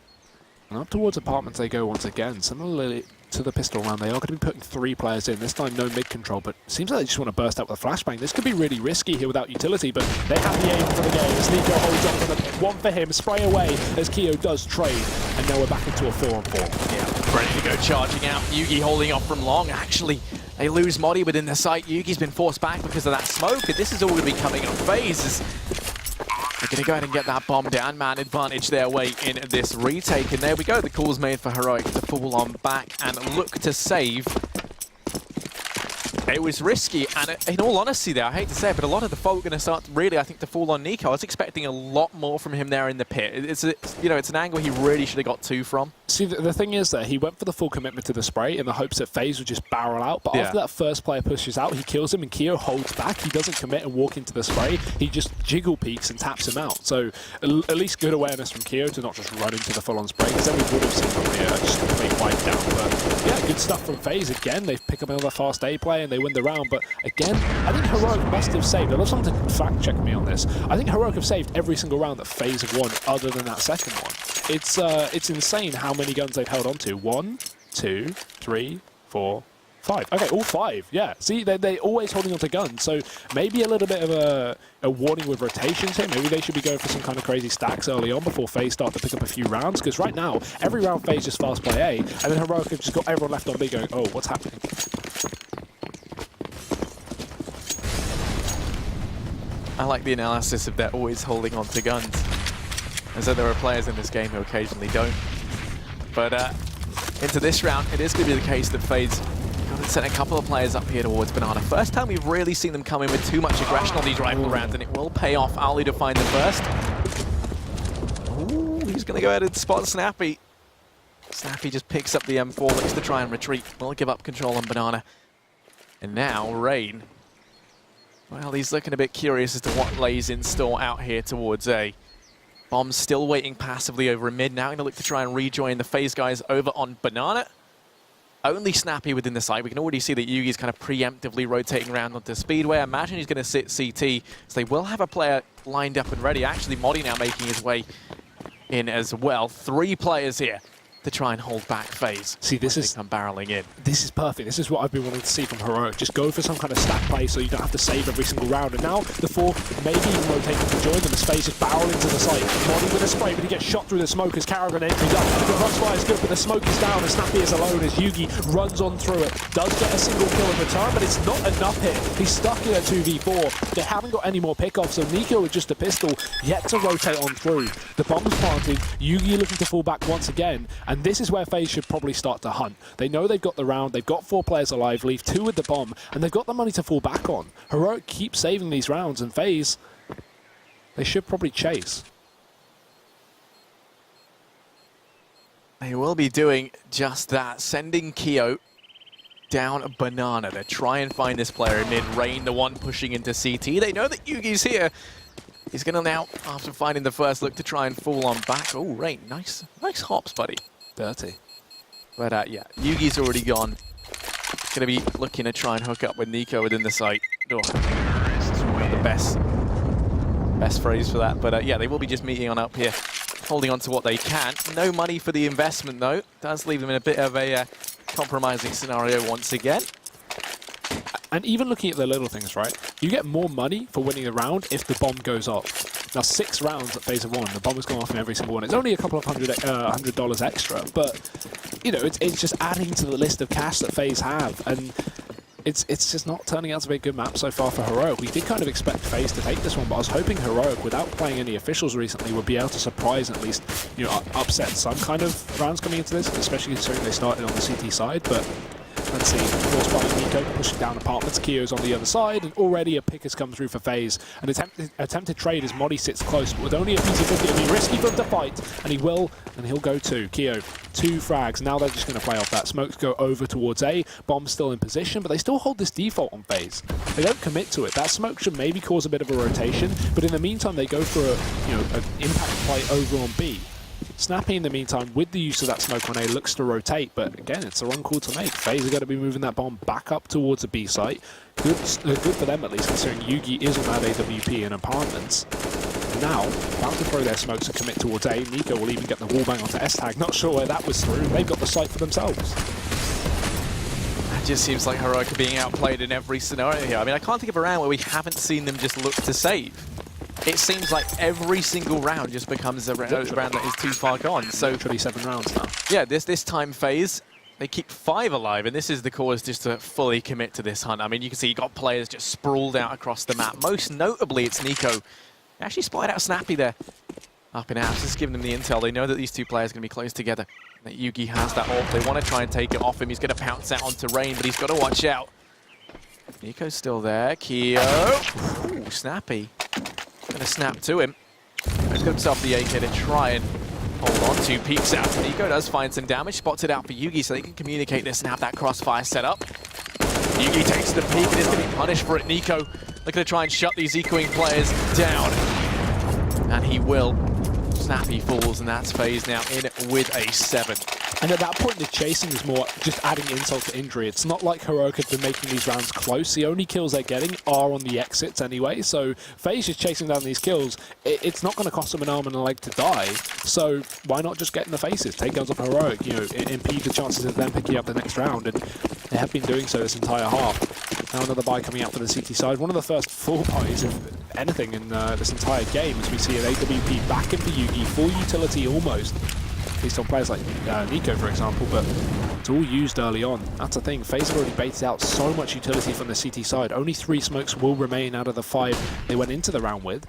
And up towards apartments they go once again. Similarly to the pistol round, they are going to be putting 3 players in. This time no mid control, but it seems like they just want to burst out with a flashbang. This could be really risky here without utility, but they have the aim for the game. As Nico holds on for the one for him, spray away as Keo does trade, and now we're back into a 4-on-4. Yeah, ready to go charging out. Yugi holding off from long. Actually, they lose Modi within the site. Yugi's been forced back because of that smoke, and this is all going to be coming on Faze. They're going to go ahead and get that bomb down. Man advantage their way in this retake. And there we go. The call's made for Heroic to fall on back and look to save. It was risky, and in all honesty there, I hate to say it, but a lot of the fault are going to start really, I think, to fall on Nico. I was expecting a lot more from him there in the pit. It's an angle he really should have got 2 from. See, the thing is that he went for the full commitment to the spray in the hopes that Faze would just barrel out, but after that first player pushes out, he kills him and Keo holds back. He doesn't commit and walk into the spray. He just jiggle peeks and taps him out. So at least good awareness from Keo to not just run into the full-on spray, because then we would have seen probably just complete wipe down. But yeah, good stuff from Faze. Again, they've picked up another fast A play and they win the round. But again, I think Heroic must have saved. I'd love someone to fact check me on this. I think Heroic have saved every single round that Faze have won, other than that second one. It's insane how many guns they've held on to. 1, 2, 3, 4, 5. Okay, all 5. Yeah. See, they're always holding on to guns. So maybe a little bit of a warning with rotations here. Maybe they should be going for some kind of crazy stacks early on before Faze start to pick up a few rounds. Because right now, every round Faze just fast play A, and then Heroic have just got everyone left on B going, oh, what's happening? I like the analysis of they're always holding on to guns. As though there are players in this game who occasionally don't. But into this round, it is going to be the case that Faze got to send a couple of players up here towards Banana. First time we've really seen them come in with too much aggression on these rifle rounds, and it will pay off. Ali to find the first. Ooh, he's going to go ahead and spot Snappy. Snappy just picks up the M4, looks to try and retreat. Will give up control on Banana. And now, Rain. Well, he's looking a bit curious as to what lays in store out here towards A. Bomb's still waiting passively over in mid. Now going to look to try and rejoin the Faze guys over on Banana. Only Snappy within the site. We can already see that Yugi's kind of preemptively rotating around onto Speedway. I imagine he's going to sit CT, so they will have a player lined up and ready. Actually, Modi now making his way in as well. 3 players here to try and hold back Faze. See, this is come barreling in. This is perfect. This is what I've been wanting to see from Heroic. Just go for some kind of stack play so you don't have to save every single round. And now the 4 maybe even rotating to join them as Faze just barrel into the site. Modi with a spray, but he gets shot through the smoke as Carrigan entries up. The crossfire is good, but the smoke is down and Snappy is alone as Yugi runs on through it. Does get a single kill in return, but it's not enough here. He's stuck in a 2v4. They haven't got any more pickoffs, so Nico with just a pistol yet to rotate on through. The bomb's planted. Yugi looking to fall back once again, and this is where Faze should probably start to hunt. They know they've got the round, they've got 4 players alive, leave 2 with the bomb, and they've got the money to fall back on. Heroic keeps saving these rounds, and Faze, they should probably chase. They will be doing just that, sending Keo down a Banana to try and find this player in mid. Rain, the one pushing into CT. They know that Yugi's here. He's going to now, after finding the first, look to try and fall on back. Oh, Rain, nice hops, buddy. Dirty. But yeah, Yugi's already gone. Going to be looking to try and hook up with Nico within the site. Oh, not the best phrase for that. But yeah, they will be just meeting on up here, holding on to what they can. No money for the investment, though. Does leave them in a bit of a compromising scenario once again. And even looking at the little things, right? You get more money for winning a round if the bomb goes off. Now, 6 rounds at Phase of 1, the bomb has gone off in every single one. It's only a couple of $100 extra, but you know, it's just adding to the list of cash that Faze have, and it's just not turning out to be a good map so far for Heroic. We did kind of expect Faze to take this one, but I was hoping Heroic, without playing any officials recently, would be able to surprise and at least, you know, upset some kind of rounds coming into this, especially considering they started on the CT side. But Let's see, forced by Nico, pushing down apartments. Kio's on the other side, and already a pick has come through for Faze. An attempted trade as Modi sits close, but with only a PT-50, it'll be risky for him to fight, and he will, and he'll go too. Kio, 2 frags. Now they're just going to play off that. Smokes go over towards A. Bomb's still in position, but they still hold this default on Faze. They don't commit to it. That smoke should maybe cause a bit of a rotation, but in the meantime, they go for an impact play over on B. Snappy, in the meantime, with the use of that smoke on A, looks to rotate, but again, it's the wrong call to make. Faze are going to be moving that bomb back up towards the B site. Good for them, at least, considering Yugi is on that AWP in apartments. Now, about to throw their smokes and commit towards A. Nico will even get the wallbang onto S-Tag. Not sure where that was through. They've got the site for themselves. It just seems like Heroic are being outplayed in every scenario here. I mean, I can't think of a round where we haven't seen them just look to save. It seems like every single round just becomes a round that is too far gone. So, literally 7 rounds now. Yeah, this time Faze, they keep 5 alive, and this is the cause just to fully commit to this hunt. I mean, you can see you got players just sprawled out across the map. Most notably, it's Nico. Actually spied out Snappy there. Up and out, just giving them the intel. They know that these 2 players are going to be close together. That Yugi has that ult. They want to try and take it off him. He's going to pounce out onto Rain, but he's got to watch out. Nico's still there. Kio. Ooh, Snappy. Going to snap to him. He's got himself the AK to try and hold on to. Peeks out. Nico does find some damage. Spots it out for Yugi so they can communicate this and have that crossfire set up. Yugi takes the peek and is going to be punished for it. Nico looking to try and shut these ecoing players down. And he will. Snappy falls, and that's Faze now in with a 7. And at that point, the chasing is more just adding insult to injury. It's not like Heroic have been making these rounds close. The only kills they're getting are on the exits anyway. So Faze is chasing down these kills. It's not going to cost them an arm and a leg to die. So why not just get in the faces? Take guns off Heroic, impede the chances of them picking up the next round. And they have been doing so this entire half. Now another buy coming out for the CT side. One of the first full buys of anything in this entire game, as we see an AWP back in for Yugi, full utility almost. At least on players like Nico, for example, but it's all used early on. That's the thing. Faze have already baited out so much utility from the CT side. Only 3 smokes will remain out of the 5 they went into the round with.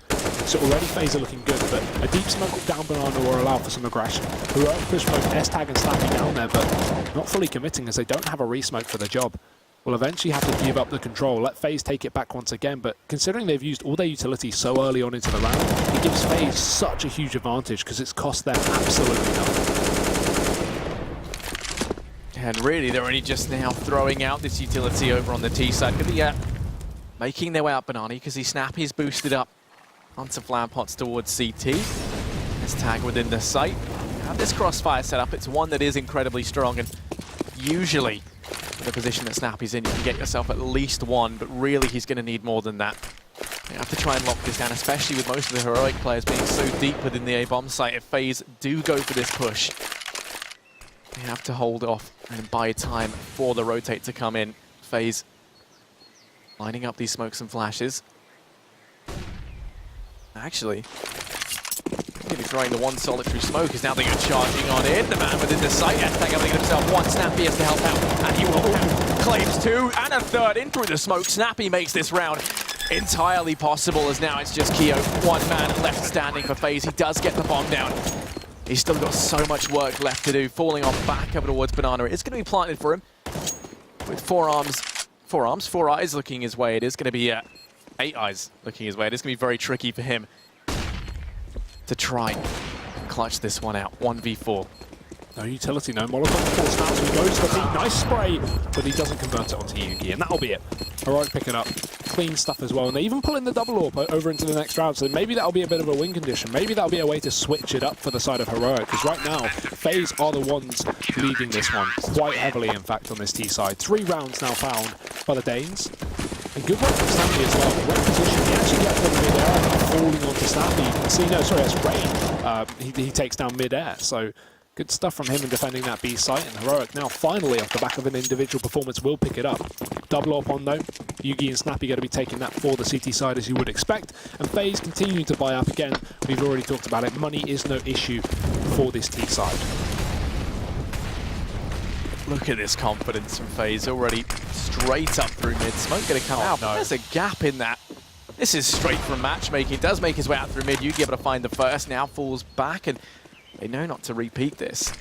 So already Faze are looking good, but a deep smoke down Banana will allow for some aggression. Heroic push both S-Tag and Slappy down there, but not fully committing as they don't have a re-smoke for the job. Will eventually have to give up the control, let Faze take it back once again, but considering they've used all their utility so early on into the round, it gives Faze such a huge advantage because it's cost them absolutely nothing. And really, they're only just now throwing out this utility over on the T side. Could be making their way up Banana because he Snappy's boosted up onto Flower Pots towards CT. Let's tag within the site. Have this crossfire set up. It's one that is incredibly strong, and usually the position that Snappy's in, you can get yourself at least 1, but really he's going to need more than that. You have to try and lock this down, especially with most of the Heroic players being so deep within the A-bomb site. If Faze do go for this push, they have to hold off and buy time for the rotate to come in. Faze lining up these smokes and flashes. Actually, maybe throwing the one solitary smoke is now they go charging on in. The man within the site, S-Tag able to get himself 1. Snappy has to help out, and he will claims 2 and a 3rd in through the smoke. Snappy makes this round entirely possible, as now it's just Kio, 1 man left standing for Faze. He does get the bomb down. He's still got so much work left to do, falling off back over towards Banana. It's going to be planted for him with 4 eyes looking his way. It is going to be 8 eyes looking his way. It is going to be very tricky for him to try and clutch this one out. 1v4. No utility, no Molotov force now, so he goes for the peak. Nice spray, but he doesn't convert it onto Yugi, and that'll be it. Heroic pick it up. Clean stuff as well, and they even pull in the double AWP over into the next round, so maybe that'll be a bit of a win condition. Maybe that'll be a way to switch it up for the side of Heroic, because right now, Faze are the ones leading this one, quite heavily, in fact, on this T side. 3 rounds now found by the Danes. And good work from Snappy as well. Great position. He actually gets them mid-air, falling onto Snappy. You can see, no, sorry, that's Rain. He takes down mid-air, so good stuff from him in defending that B site, and Heroic now finally off the back of an individual performance will pick it up. Double AWP on though. Yugi and Snappy going to be taking that for the CT side as you would expect, and Faze continuing to buy up again. We've already talked about it. Money is no issue for this T side. Look at this confidence from Faze, already straight up through mid. Smoke going to come out, but there's a gap in that. This is straight from matchmaking. Does make his way out through mid. Yugi able to find the first, now falls back, and they know not to repeat this.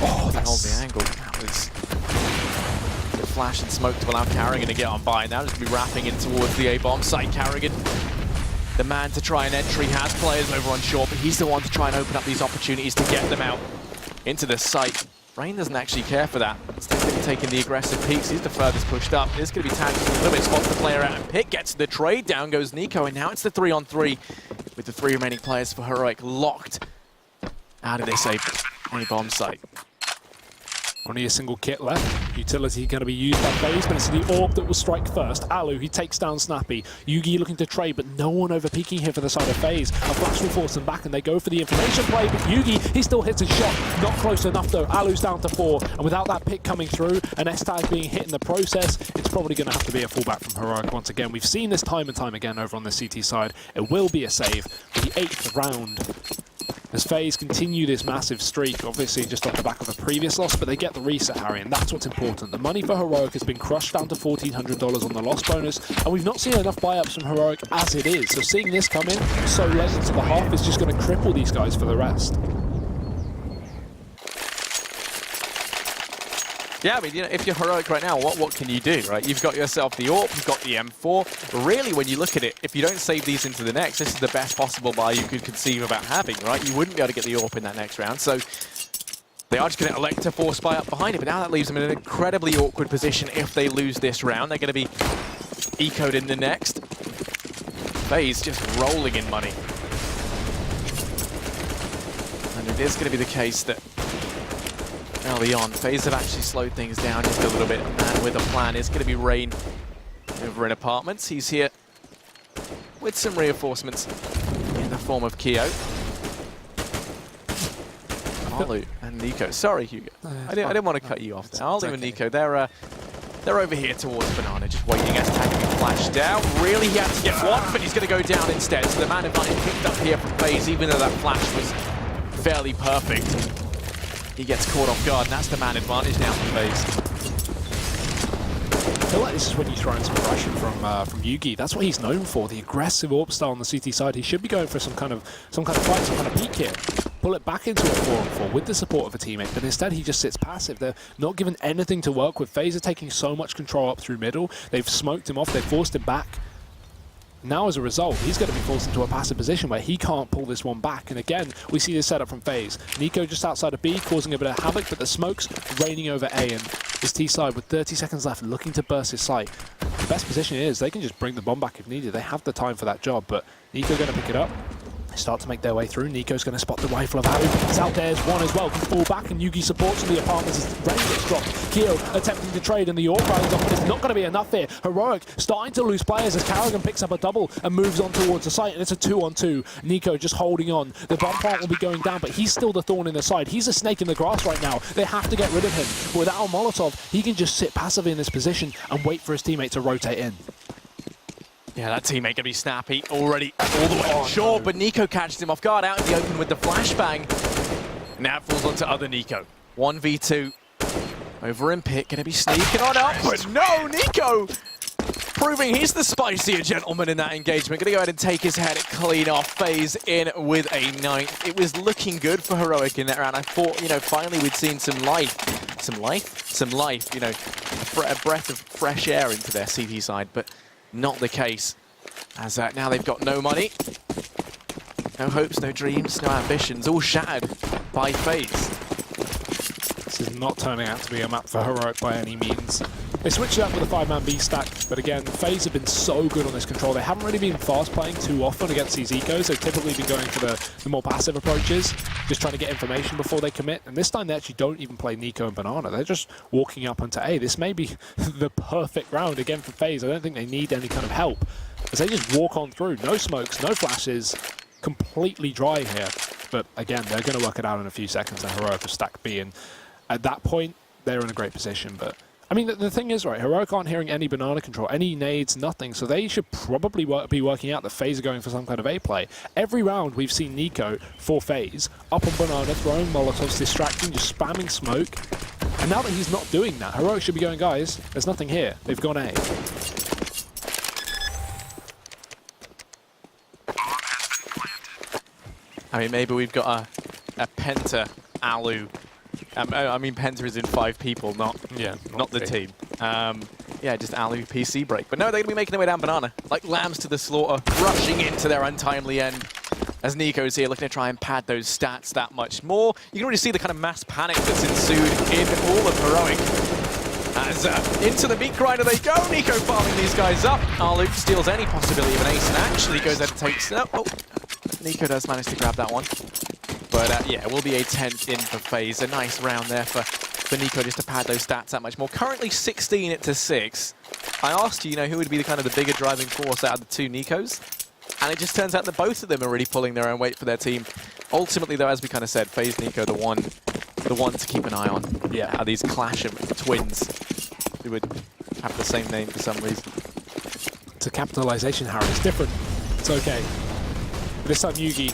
Oh, that's hold the angle. That was flash and smoke to allow Carrigan to get on by. Now just going to be wrapping in towards the A-bomb site. Carrigan, the man to try an entry, has players over on short, but he's the one to try and open up these opportunities to get them out into the site. Rain doesn't actually care for that. Instead, going to be taking the aggressive peeks. He's the furthest pushed up. It's going to be tagged a little bit, spots the player out, and Pick gets the trade. Down goes Nico, and now it's the 3-on-3 with the 3 remaining players for Heroic locked out of this A-bomb site. Only a single kit left. Utility going to be used by Faze, but it's the AWP that will strike first. Alu, he takes down Snappy. Yugi looking to trade, but no one over peeking here for the side of Faze. A flash will force them back, and they go for the information play, but Yugi, he still hits his shot. Not close enough, though. Alu's down to 4, and without that pick coming through, and S-Tag being hit in the process, it's probably going to have to be a fallback from Heroic once again. We've seen this time and time again over on the CT side. It will be a save for the 8th round. As Faze continue this massive streak, obviously just off the back of a previous loss, but they get the reset, Harry, and that's what's important. The money for Heroic has been crushed down to $1,400 on the loss bonus, and we've not seen enough buy-ups from Heroic as it is. So seeing this come in so late into the half is just going to cripple these guys for the rest. Yeah, I mean, you know, if you're Heroic right now, what can you do, right? You've got yourself the AWP, you've got the M4. But really, when you look at it, if you don't save these into the next, this is the best possible buy you could conceive about having, right? You wouldn't be able to get the AWP in that next round, so they are just going to elect to force buy up behind it, but now that leaves them in an incredibly awkward position if they lose this round. They're going to be ecoed in the next. Faze just rolling in money. And it is going to be the case that early on, Faze have actually slowed things down just a little bit, and with a plan, it's going to be Rain over in apartments. He's here with some reinforcements in the form of Keo. Alu and Nico. Sorry, Hugo. I didn't want to cut you off there. Alu and Nico, they're over here towards Banana, just waiting as Tag to be flashed down. Really, he had to get one, but he's going to go down instead. So the man advantage picked up here from Faze, even though that flash was fairly perfect. He gets caught off guard, and that's the man advantage now for Faze. I feel like this is when you throw in some aggression from Yugi. That's what he's known for, the aggressive AWP style on the CT side. He should be going for some kind of fight, some kind of peek here. Pull it back into a 4-on-4 with the support of a teammate, but instead he just sits passive. They're not given anything to work with. Faze are taking so much control up through middle. They've smoked him off, they've forced him back. Now, as a result, he's going to be forced into a passive position where he can't pull this one back. And again, we see this setup from Faze. Nico just outside of B, causing a bit of havoc, but the smoke's raining over A. And this T side, with 30 seconds left, looking to burst his site. The best position is they can just bring the bomb back if needed. They have the time for that job, but Nico going to pick it up. They start to make their way through. Nico's going to spot the rifle of Alu. It's out there as one as well. Can fall back, and Yugi supports from the apartments as Rain gets dropped. Keo attempting to trade, and the AWP rallies off, but it's not going to be enough here. Heroic starting to lose players as Carrigan picks up a double and moves on towards the site, and it's a 2-on-2. Nico just holding on. The bomb plant will be going down, but he's still the thorn in the side. He's a snake in the grass right now. They have to get rid of him. But without a Molotov, he can just sit passively in this position and wait for his teammate to rotate in. Yeah, that teammate gonna be snappy already all the way short, but Nico catches him off guard out in the open with the flashbang. Now it falls onto other Nico. 1v2 over in pit, gonna be sneaking on up, but no, Nico proving he's the spicier gentleman in that engagement. Gonna go ahead and take his head clean off. Faze in with a 9th. It was looking good for Heroic in that round. I thought, you know, finally we'd seen some life, you know, a breath of fresh air into their CT side, but not the case, as now they've got no money, no hopes, no dreams, no ambitions, all shattered by Faze. This is not turning out to be a map for Heroic by any means. They switched it up with a 5-man B stack, but again, Faze have been so good on this control. They haven't really been fast playing too often against these ecos. They've typically been going for the more passive approaches, just trying to get information before they commit. And this time they actually don't even play Nico and Banana. They're just walking up onto A. This may be the perfect round again for Faze. I don't think they need any kind of help, as they just walk on through. No smokes, no flashes, completely dry here. But again, they're going to work it out in a few seconds. And Heroic will stack B, and at that point, they're in a great position. But I mean, the thing is, right, Heroic aren't hearing any Banana control, any nades, nothing, so they should probably be working out that Faze are going for some kind of A play. Every round we've seen Nico for Faze up on Banana, throwing Molotovs, distracting, just spamming smoke. And now that he's not doing that, Heroic should be going, guys, there's nothing here. They've gone A. I mean, maybe we've got a Penta Alu. I mean, Penta is in 5 people, not the team. Yeah, just Alu PC break. But no, they're going to be making their way down Banana, like lambs to the slaughter, rushing into their untimely end. As Nico's here looking to try and pad those stats that much more. You can already see the kind of mass panic that's ensued in all of Heroic. As into the meat grinder they go, Nico farming these guys up. Alu steals any possibility of an ace and actually goes ahead and takes it. Oh, Nico does manage to grab that one. But yeah, it will be a 10th in for FaZe. A nice round there for Nico just to pad those stats that much more. Currently 16 to 6. I asked you, who would be the kind of the bigger driving force out of the two Nikos? And it just turns out that both of them are really pulling their own weight for their team. Ultimately, though, as we kind of said, FaZe Nico, the one to keep an eye on. Yeah, these clash of twins who would have the same name for some reason. It's a capitalization, Harry. It's different. It's okay. But this time, Yugi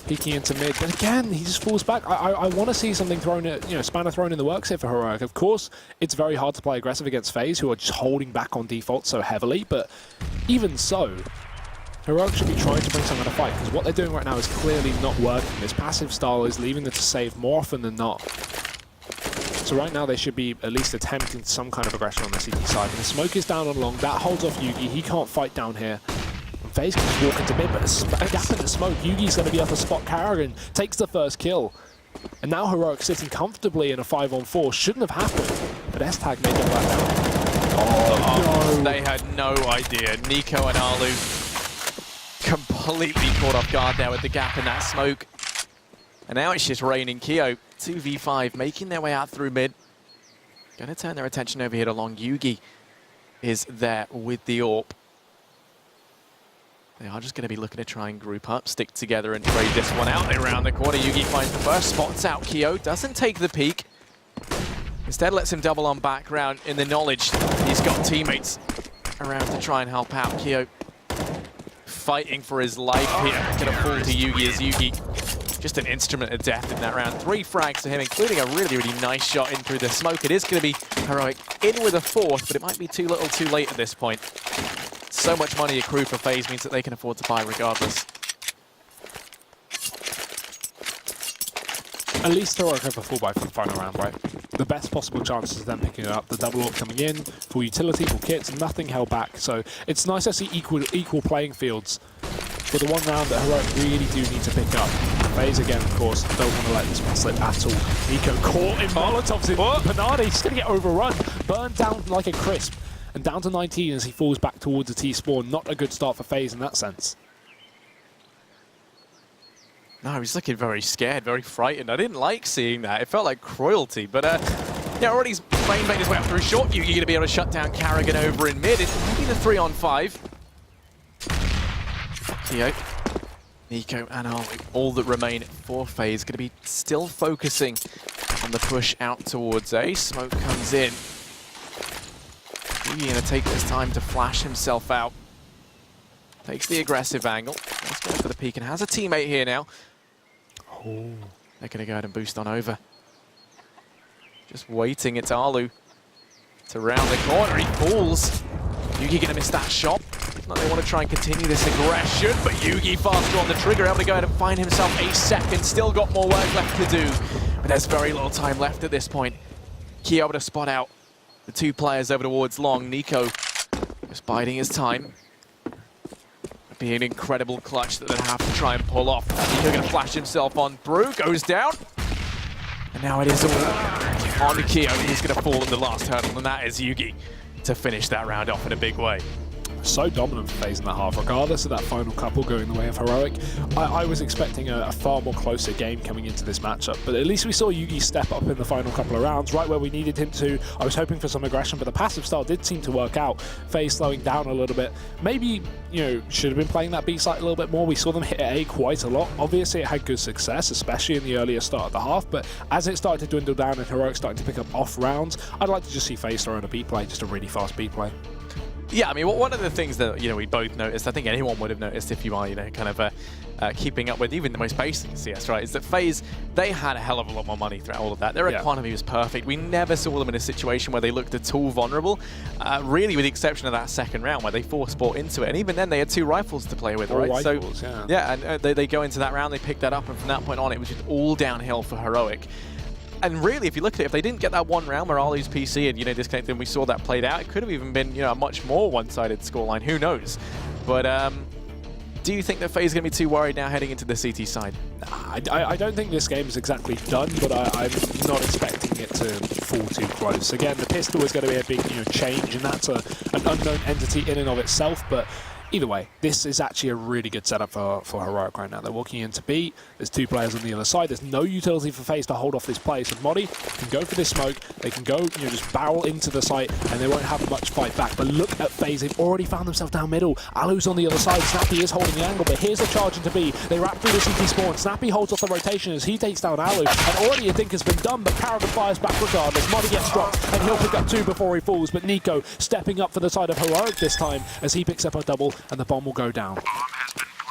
peeking into mid, but again, he just falls back. I want to see something thrown at, spanner thrown in the works here for Heroic. Of course, it's very hard to play aggressive against FaZe, who are just holding back on default so heavily, but even so, Heroic should be trying to bring some kind of fight, because what they're doing right now is clearly not working. This passive style is leaving them to save more often than not. So right now they should be at least attempting some kind of aggression on the CT side. And the smoke is down on long, that holds off Yugi, he can't fight down here. FaZe can just walk into mid, but a gap in the smoke. Yugi's going to be able to spot Karrigan, takes the first kill. And now Heroic sitting comfortably in a 5-on-4. Shouldn't have happened, but S-Tag made them back down. Oh, no. They had no idea. Nico and Alu completely caught off guard there with the gap in that smoke. And now it's just raining. Keo, 2v5, making their way out through mid. Going to turn their attention over here to long. Yugi is there with the AWP. They are just going to be looking to try and group up, stick together and trade this one out. They round the corner. Yugi finds the first, spots out Keo, doesn't take the peek. Instead lets him double on background in the knowledge he's got teammates around to try and help out. Keo fighting for his life here. Going to fall to Yugi as Yugi just an instrument of death in that round. 3 frags to him, including a really, really nice shot in through the smoke. It is going to be Heroic in with a 4th, but it might be too little too late at this point. So much money accrued for FaZe means that they can afford to buy regardless. At least Heroic have a full buy for the final round, right? The best possible chances of them picking it up. The double AWP coming in, full utility, full kits, nothing held back. So it's nice to see equal playing fields for the one round that Heroic really do need to pick up. FaZe again, of course, don't want to let this one slip at all. Nico caught in Molotovs in Banana. He's going to get overrun, burned down like a crisp. And down to 19 as he falls back towards the T-spawn. Not a good start for FaZe in that sense. No, he's looking very scared, very frightened. I didn't like seeing that. It felt like cruelty. But yeah, already he's made his way up through short. You're going to be able to shut down Karrigan over in mid. It's maybe the 3-on-5. Keo, Nico, and Alu, all that remain for FaZe. Going to be still focusing on the push out towards A. Smoke comes in. He's going to take this time to flash himself out. Takes the aggressive angle. Let's go for the peek and has a teammate here now. Oh, they're going to go ahead and boost on over. Just waiting, it's Alu to round the corner. He falls. Yugi going to miss that shot. If not, they want to try and continue this aggression, but Yugi faster on the trigger, able to go ahead and find himself a second. Still got more work left to do, but there's very little time left at this point. Key able to spot out the 2 players over towards long. Nico just biding his time. It'd be an incredible clutch that they'd have to try and pull off. Nico going to flash himself on through, goes down. And now it is all on to Keo. He's going to fall in the last hurdle, and that is Yugi to finish that round off in a big way. So dominant for FaZe in that half, regardless of that final couple going the way of Heroic. I was expecting a far more closer game coming into this matchup, but at least we saw Yugi step up in the final couple of rounds, right where we needed him to. I was hoping for some aggression, but the passive style did seem to work out. FaZe slowing down a little bit. Maybe, should have been playing that B site a little bit more. We saw them hit A quite a lot. Obviously, it had good success, especially in the earlier start of the half, but as it started to dwindle down and Heroic starting to pick up off rounds, I'd like to just see FaZe throw in a B play, just a really fast B play. Yeah, I mean, one of the things that, we both noticed, I think anyone would have noticed if you are, kind of keeping up with even the most basic CS, right, is that FaZe, they had a hell of a lot more money throughout all of that. Their economy was perfect. We never saw them in a situation where they looked at all vulnerable, really with the exception of that second round where they force bought into it. And even then, they had 2 rifles to play with, right? Rifles, yeah, and they go into that round, they pick that up, and from that point on, it was just all downhill for Heroic. And really, if you look at it, if they didn't get that one round where Alu's PC and, disconnected and we saw that played out, it could have even been, a much more one-sided scoreline. Who knows? But do you think that Faze is going to be too worried now heading into the CT side? I don't think this game is exactly done, but I'm not expecting it to fall too close. Again, the pistol is going to be a big change, and that's an unknown entity in and of itself, but either way, this is actually a really good setup for Heroic right now. They're walking into B. There's two players on the other side. There's no utility for Faze to hold off this play. So Modi can go for this smoke. They can go, just barrel into the site, and they won't have much fight back. But look at Faze. They've already found themselves down middle. Alu's on the other side. Snappy is holding the angle, but here's the charge into B. They wrap through the CT spawn. Snappy holds off the rotation as he takes down Alu. And already a dink has been done, but Carrigan fires back regardless. Modi gets dropped, and he'll pick up two before he falls. But Nico stepping up for the side of Heroic this time as he picks up a double, and the bomb will go down.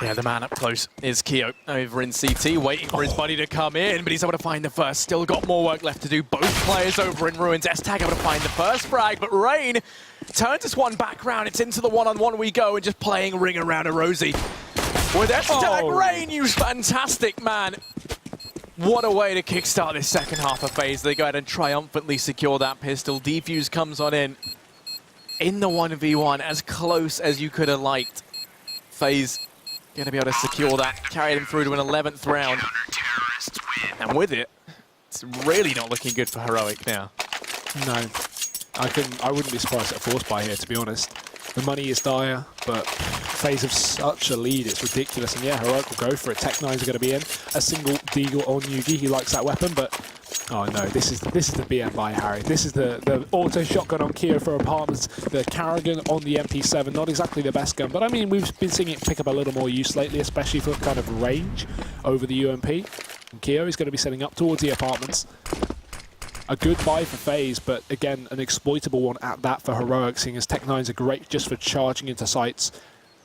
Yeah, the man up close is Keo over in CT, waiting for his buddy to come in, but he's able to find the first. Still got more work left to do. Both players over in Ruins. S-Tag able to find the first frag, but Rain turns this one back round. It's into the one-on-one we go, and just playing ring around a Rosie. With S-Tag, Rain, you fantastic man. What a way to kickstart this second half of Faze. They go ahead and triumphantly secure that pistol. Defuse comes on in the 1v1, as close as you could have liked. Faze going to be able to secure that, carry them through to an 11th round. And with it, it's really not looking good for Heroic now. No, I wouldn't be surprised at a force buy here, to be honest. The money is dire, but Faze have such a lead, it's ridiculous. And yeah, Heroic will go for it. Tech9s are going to be in. A single Deagle on Yugi, he likes that weapon, but oh no, this is the BM buy, Harry. This is the auto shotgun on Keo for apartments. The Carrigan on the MP7, not exactly the best gun, but I mean, we've been seeing it pick up a little more use lately, especially for kind of range over the UMP. And Keo is going to be setting up towards the apartments. A good buy for Faze, but again, an exploitable one at that for Heroic, seeing as Tech9s are great just for charging into sites.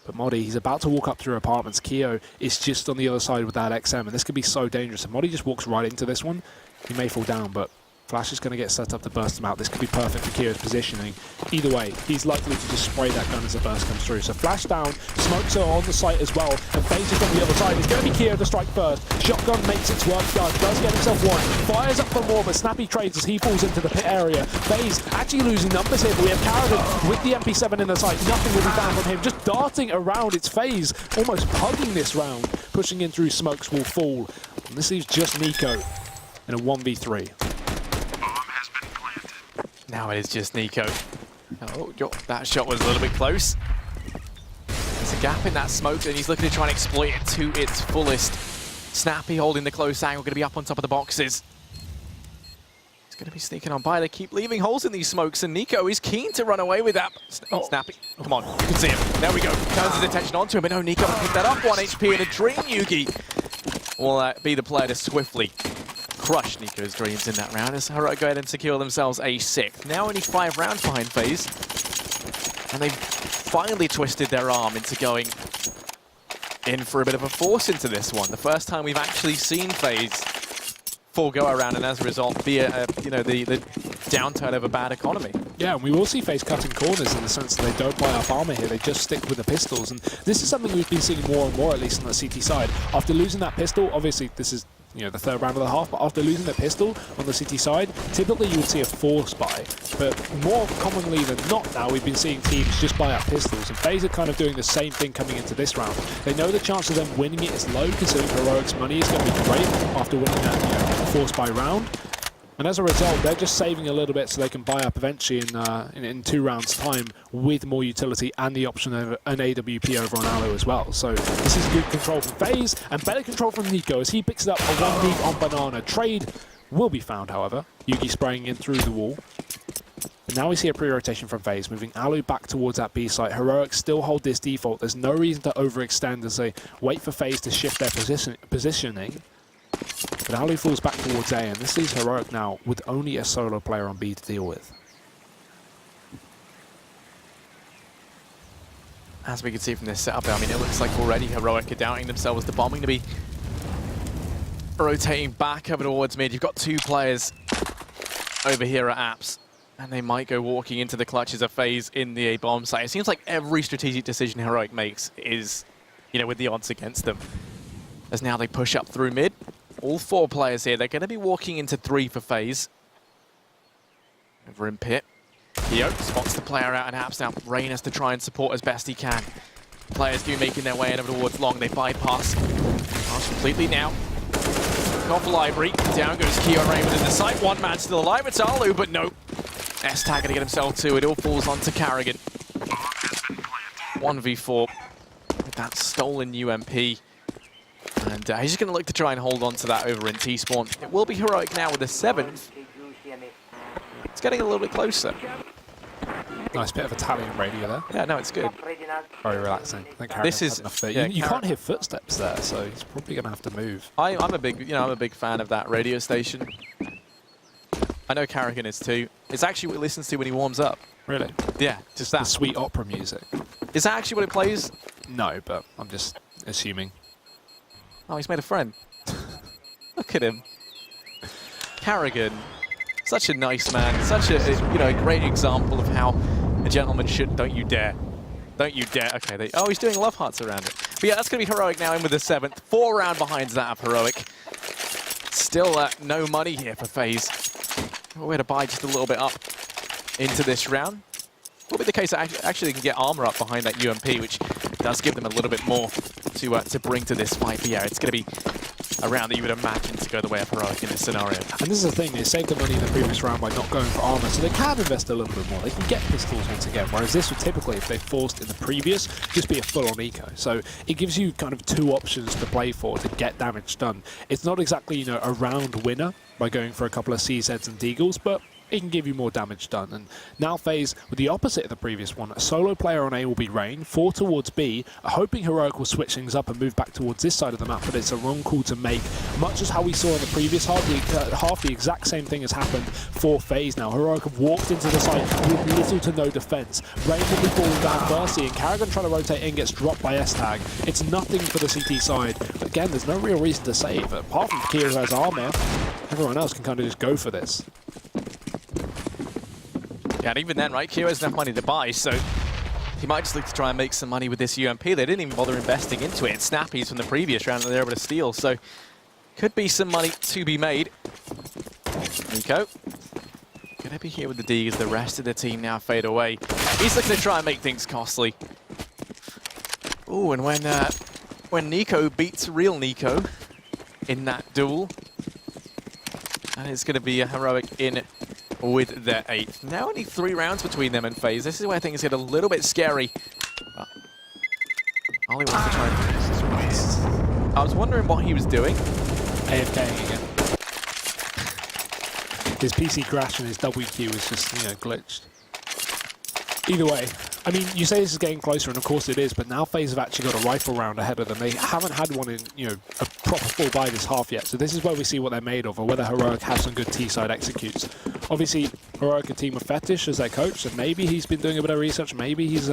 But Modi, he's about to walk up through apartments. Keo is just on the other side with that XM, and this could be so dangerous. And Modi just walks right into this one. He may fall down, but Flash is going to get set up to burst him out. This could be perfect for Keo's positioning. Either way, he's likely to just spray that gun as the burst comes through. So Flash down, smokes are on the site as well, and Faze is on the other side. It's going to be Keo to strike first. Shotgun makes its work done, does get himself one. Fires up for more, but Snappy trades as he falls into the pit area. Faze actually losing numbers here, but we have Carrigan with the MP7 in the site. Nothing will be found from him, just darting around. It's Faze almost hugging this round. Pushing in through smokes will fall. And this leaves just Nico in a 1v3. Now it is just Nico. Oh, that shot was a little bit close. There's a gap in that smoke, and he's looking to try and exploit it to its fullest. Snappy holding the close angle, going to be up on top of the boxes. It's going to be sneaking on by. They keep leaving holes in these smokes, and Nico is keen to run away with that. Snappy, come on, you can see him. There we go. Turns his attention onto him, but no, Nico will pick that up. 1 HP and a dream. Yugi will be the player to swiftly crush Nico's dreams in that round as Heroic go ahead and secure themselves a 6th. Now only 5 rounds behind Faze, and they've finally twisted their arm into going in for a bit of a force into this one. The first time we've actually seen Faze forego a round, and as a result, be the downturn of a bad economy. Yeah, and we will see Faze cutting corners in the sense that they don't buy up armor here, they just stick with the pistols. And this is something we've been seeing more and more, at least on the CT side. After losing that pistol, obviously this is the 3rd round of the half, but after losing the pistol on the CT side, typically you would see a force buy. But more commonly than not now, we've been seeing teams just buy up pistols, and Faze are kind of doing the same thing coming into this round. They know the chance of them winning it is low, considering Heroic's money is going to be great after winning that force buy round. And as a result, they're just saving a little bit so they can buy up eventually in 2 rounds' time with more utility and the option of an AWP over on Alu as well. So this is good control from Faze and better control from Nico as he picks it up a 1 lead on Banana. Trade will be found, however. Yugi spraying in through the wall. And now we see a pre-rotation from Faze, moving Alu back towards that B site. Heroic still hold this default. There's no reason to overextend as they wait for Faze to shift their positioning. But Alu falls back towards A, and this leaves Heroic now with only a solo player on B to deal with. As we can see from this setup, I mean, it looks like already Heroic are doubting themselves. The bombing to be rotating back over towards mid. You've got 2 players over here at Apps, and they might go walking into the clutches of Faze in the A bomb site. It seems like every strategic decision Heroic makes is, with the odds against them. As now they push up through mid. All 4 players here. They're going to be walking into 3 for Faze. Over in pit. Keo spots the player out and Apps now. Rain has to try and support as best he can. Players do making their way in over towards Long. They bypass. Pass completely now. Off library. Down goes Keo Rain within the site. One man still alive. It's Alu, but no. S-Tag gonna get himself too. It all falls onto Carrigan. 1v4 with that stolen UMP. And he's just gonna look to try and hold on to that over in T-Spawn. It will be Heroic now with the 7th. It's getting a little bit closer. Nice bit of Italian radio there. Yeah, no, it's good. Very relaxing. I think This is you can't hear footsteps there, so he's probably going to have to move. I'm a big fan of that radio station. I know Carrigan is too. It's actually what he listens to when he warms up. Really? Yeah, just that. The sweet opera music. Is that actually what it plays? No, but I'm just assuming. Oh, he's made a friend. Look at him. Carrigan. Such a nice man. Such a great example of how a gentleman should. Don't you dare. Don't you dare. Okay, oh, he's doing love hearts around it. But yeah, that's going to be Heroic now in with the 7th. 4 round behind that of Heroic. Still no money here for Faze. We're to buy just a little bit up into this round. Will be the case that actually they can get armor up behind that UMP, which does give them a little bit more to bring to this fight. But yeah, it's going to be a round that you would imagine to go the way of Heroic in this scenario. And this is the thing, they saved the money in the previous round by not going for armor, so they can invest a little bit more. They can get pistols once again, whereas this would typically, if they forced in the previous, just be a full-on eco. So it gives you kind of 2 options to play for to get damage done. It's not exactly, a round winner by going for a couple of CZs and Deagles, but it can give you more damage done. And now Faze, with the opposite of the previous one, a solo player on A will be Rain, 4 towards B, hoping Heroic will switch things up and move back towards this side of the map, but it's a wrong call to make. Much as how we saw in the previous half, the exact same thing has happened for Faze now. Heroic have walked into the site with little to no defense. Rain will be falling down first, and Carrigan trying to rotate in, gets dropped by S-Tag. It's nothing for the CT side. But again, there's no real reason to save. Apart from Keo who has armor, everyone else can kind of just go for this. Yeah, and even then, right, Keo has enough money to buy, so he might just look to try and make some money with this UMP. They didn't even bother investing into it. It's snappies from the previous round that they're able to steal, so could be some money to be made. Nico, gonna be here with the D as the rest of the team now fade away. He's looking to try and make things costly. Ooh, and when Nico beats real Nico in that duel, and it's gonna be a Heroic in with their 8th. Now only 3 rounds between them and Faze. This is where things get a little bit scary. Ollie wants to try and... I was wondering what he was doing. AFKing again. His PC crashed and his WQ was just, glitched. Either way, I mean, you say this is getting closer, and of course it is, but now Faze have actually got a rifle round ahead of them. They haven't had one in, a proper full buy this half yet, so this is where we see what they're made of, or whether Heroic have some good T-side executes. Obviously, Heroic a team of Fetish as their coach, and maybe he's been doing a bit of research, maybe he's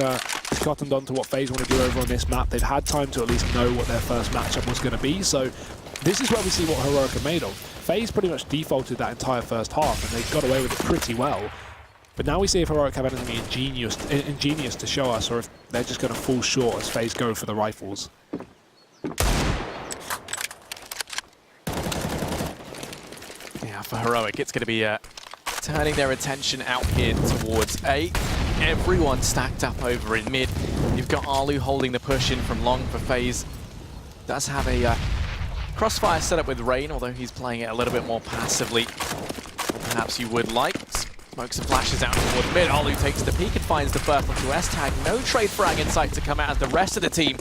cottoned on to what Faze want to do over on this map. They've had time to at least know what their first matchup was going to be, so this is where we see what Heroic are made of. Faze pretty much defaulted that entire first half, and they got away with it pretty well. But now we see if Heroic have anything ingenious to show us, or if they're just going to fall short as Faze go for the rifles. Yeah, for Heroic, it's going to be turning their attention out here towards A. Everyone stacked up over in mid. You've got Alu holding the push in from Long for Faze. Does have a crossfire set up with Rain, although he's playing it a little bit more passively than perhaps you would like. Smokes and flashes out towards mid. Alu takes the peek and finds the burp onto S-Tag. No trade frag in sight to come out as the rest of the team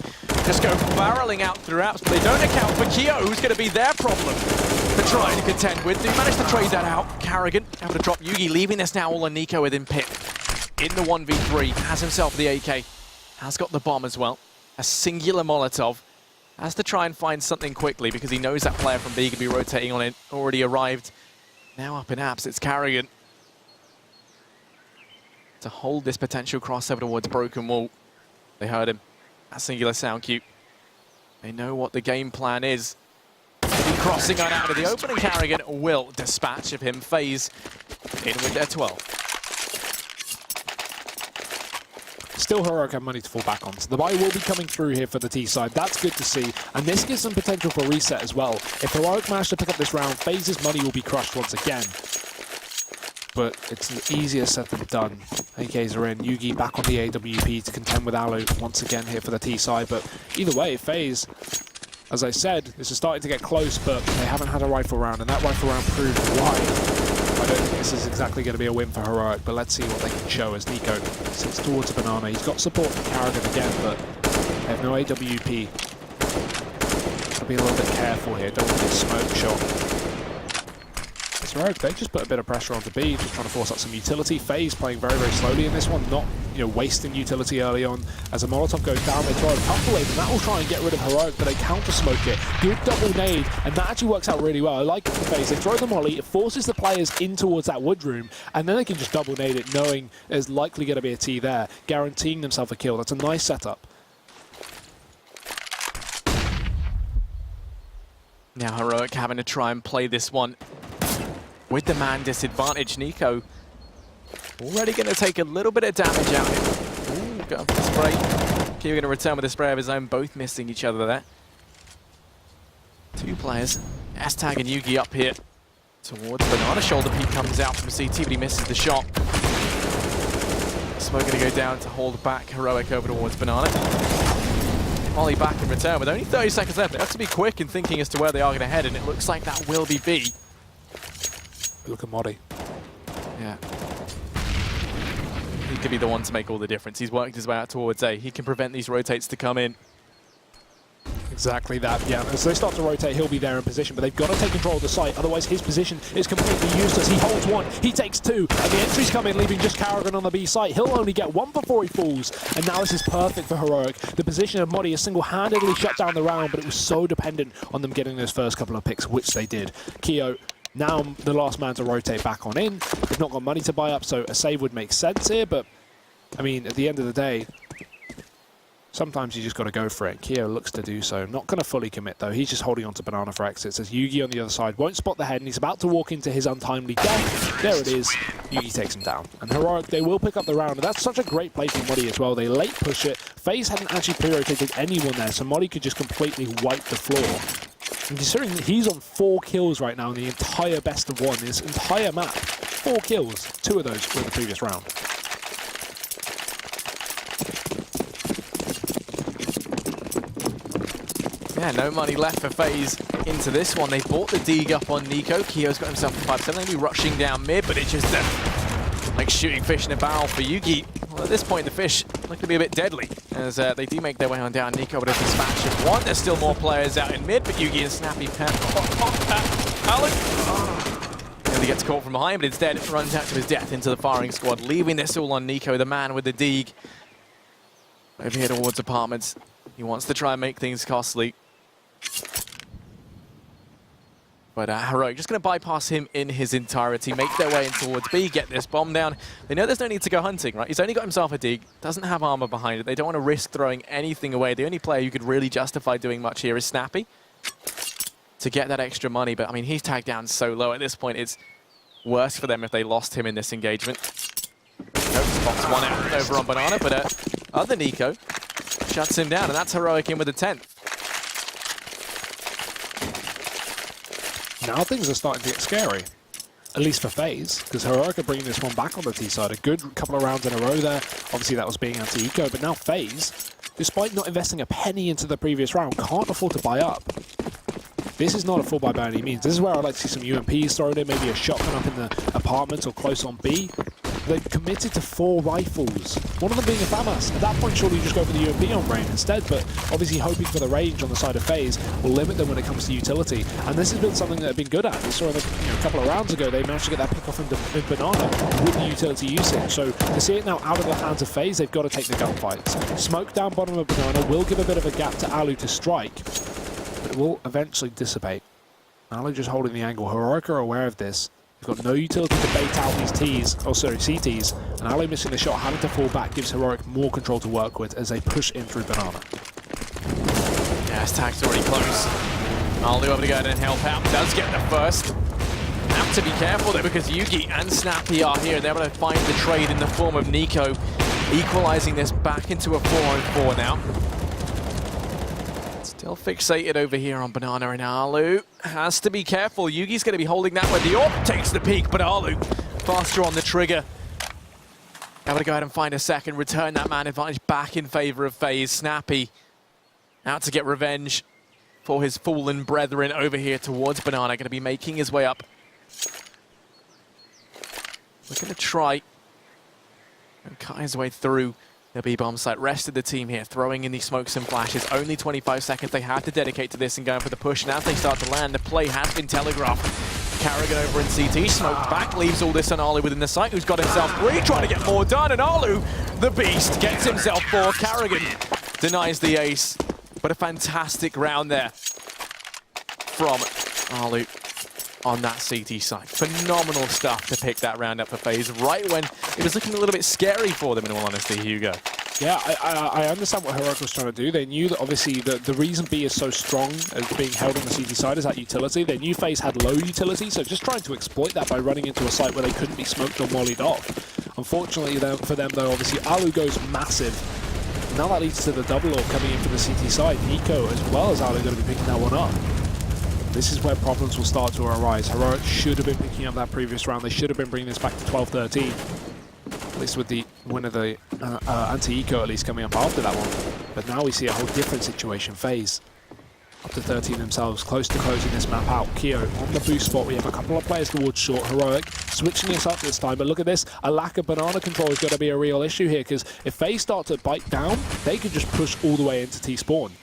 just go barreling out throughout, but they don't account for Keo, who's going to be their problem to try to contend with. They managed to trade that out. Carrigan able to drop Yugi, leaving this now all on Nico within pit. In the 1v3, has himself the AK, has got the bomb as well. A singular Molotov. Has to try and find something quickly because he knows that player from B could be rotating on it. Already arrived. Now up in apps, it's Carrigan to hold this potential crossover towards Broken Wall. They heard him. That singular sound cue. They know what the game plan is. Crossing on out of the open, and Carrigan will dispatch of him. Faze in with their 12. Still, Heroic have money to fall back on. So the buy will be coming through here for the T side. That's good to see. And this gives them potential for reset as well. If Heroic manage to pick up this round, Faze's money will be crushed once again. But it's easier said than done. AKs are in. Yugi back on the AWP to contend with Alu once again here for the T side. But either way, Faze, as I said, this is starting to get close, but they haven't had a rifle round, and that rifle round proved why. I don't think this is exactly going to be a win for Heroic, but let's see what they can show as Nico sits towards a banana. He's got support from Carrigan again, but they have no AWP. Gotta be a little bit careful here. Don't want to get smoke shot. It's Heroic, they just put a bit of pressure onto B, just trying to force out some utility. Faze playing very, very slowly in this one, not wasting utility early on. As a Molotov goes down, they throw a couple in, and that will try and get rid of Heroic, but they counter-smoke it. Good double nade, and that actually works out really well. I like it for Faze. They throw the molly, it forces the players in towards that wood room, and then they can just double nade it, knowing there's likely going to be a T there, guaranteeing themselves a kill. That's a nice setup. Now Heroic having to try and play this one with the man disadvantage. Nico already going to take a little bit of damage out of him. Ooh, got a spray. Kyo going to return with a spray of his own, both missing each other there. Two players. S-Tag and Yugi up here towards Banana. Shoulder peek comes out from CT, but he misses the shot. Smoke going to go down to hold back Heroic over towards Banana. Molly back in return with only 30 seconds left. They have to be quick in thinking as to where they are going to head, and it looks like that will be B. Look at Modi. Yeah. He could be the one to make all the difference. He's worked his way out towards A. He can prevent these rotates to come in. Exactly that, yeah. As they start to rotate, he'll be there in position, but they've got to take control of the site, otherwise his position is completely useless. He holds one, he takes two, and the entries come in, leaving just Carrigan on the B site. He'll only get one before he falls, and now this is perfect for Heroic. The position of Modi has single-handedly shut down the round, but it was so dependent on them getting those first couple of picks, which they did. Kyo, now the last man to rotate back on in. They've not got money to buy up, so a save would make sense here, but, I mean, at the end of the day, sometimes you just got to go for it. Kyo looks to do so. Not going to fully commit, though. He's just holding on to Banana for exits as Yugi on the other side won't spot the head, and he's about to walk into his untimely death. There it is. Yugi takes him down. And Heroic, they will pick up the round, and that's such a great play from Modi as well. They late push it. Faze hadn't actually pre-rotated anyone there, so Modi could just completely wipe the floor. And considering that he's on 4 kills right now in the entire best of one, this entire map, 4 kills, 2 of those were in the previous round. Yeah, no money left for Faze into this one. They bought the dig up on Nico. Kyo's got himself a 5-7. They'll be rushing down mid, but it's just like shooting fish in a barrel for Yugi. Well, at this point, the fish look to be a bit deadly as they do make their way on down. Nico with a dispatch of one. There's still more players out in mid, but Yugi and Snappy Pen. Alan nearly gets caught from behind, but instead runs out to his death into the firing squad, leaving this all on Nico, the man with the dig. Over here towards apartments. He wants to try and make things costly. But Heroic just going to bypass him in his entirety, make their way in towards B, get this bomb down. They know there's no need to go hunting, right? He's only got himself a dig, doesn't have armor behind it. They don't want to risk throwing anything away. The only player who could really justify doing much here is Snappy to get that extra money. But, I mean, he's tagged down so low at this point. It's worse for them if they lost him in this engagement. Nope, spots one out over on Banana, but other Nico shuts him down, and that's Heroic in with the 10th. Now things are starting to get scary, at least for Faze, because Heroic are bringing this one back on the T side. A good couple of rounds in a row there. Obviously that was being anti-eco, but now Faze, despite not investing a penny into the previous round, can't afford to buy up. This is not a full buy by any means. This is where I'd like to see some UMPs thrown in, maybe a shotgun up in the apartment or close on B. They've committed to 4 rifles, one of them being a FAMAS. At that point, surely you just go for the UMP on brain instead, but obviously hoping for the range on the side of Faze will limit them when it comes to utility. And this has been something that they've been good at. We saw a couple of rounds ago, they managed to get that pick off in Banana with the utility usage. So to see it now out of the hands of Faze, they've got to take the gunfights. Smoke down bottom of Banana will give a bit of a gap to Alu to strike, but it will eventually dissipate. Alu just holding the angle. Heroic are aware of this. They've got no utility to bait out these CTs, and Alu missing the shot, having to fall back, gives Heroic more control to work with as they push in through Banana. Yeah, his tag's already close. Alu able to go ahead and help out, does get the first. Have to be careful though, because Yugi and Snappy are here. They're able to find the trade in the form of Nico. equalizing this back into a 4-on-4 now. Still fixated over here on Banana, and Alu has to be careful. Yugi's going to be holding that when the AWP takes the peak, but Alu faster on the trigger. Able to go ahead and find a second, return that man advantage back in favor of FaZe. Snappy out to get revenge for his fallen brethren over here towards Banana. Going to be making his way up. We're going to try and cut his way through the B-bomb site. Rest of the team here throwing in these smokes and flashes. Only 25 seconds they have to dedicate to this and going for the push. And as they start to land, the play has been telegraphed. Karrigan over in CT, smoked back, leaves all this on Alu within the site, who's got himself 3, trying to get more done, and Alu, the beast, gets himself 4. Karrigan denies the ace, but a fantastic round there from Alu on that CT side. Phenomenal stuff to pick that round up for FaZe, right when it was looking a little bit scary for them, in all honesty, Hugo. Yeah, I understand what Heroic was trying to do. They knew that obviously the reason B is so strong as being held on the CT side is that utility. They knew FaZe had low utility, so just trying to exploit that by running into a site where they couldn't be smoked or mollied off. Unfortunately for them though, obviously Alu goes massive. Now that leads to the double AWP coming in from the CT side. Nico as well as Alu going to be picking that one up. This is where problems will start to arise. Heroic should have been picking up that previous round. They should have been bringing this back to 12-13. At least with the win of the anti-eco at least coming up after that one. But now we see a whole different situation. FaZe up to 13 themselves, close to closing this map out. Keo on the boost spot. We have a couple of players towards short. Heroic switching this up this time. But look at this. A lack of banana control is going to be a real issue here, because if FaZe start to bite down, they could just push all the way into T-spawn.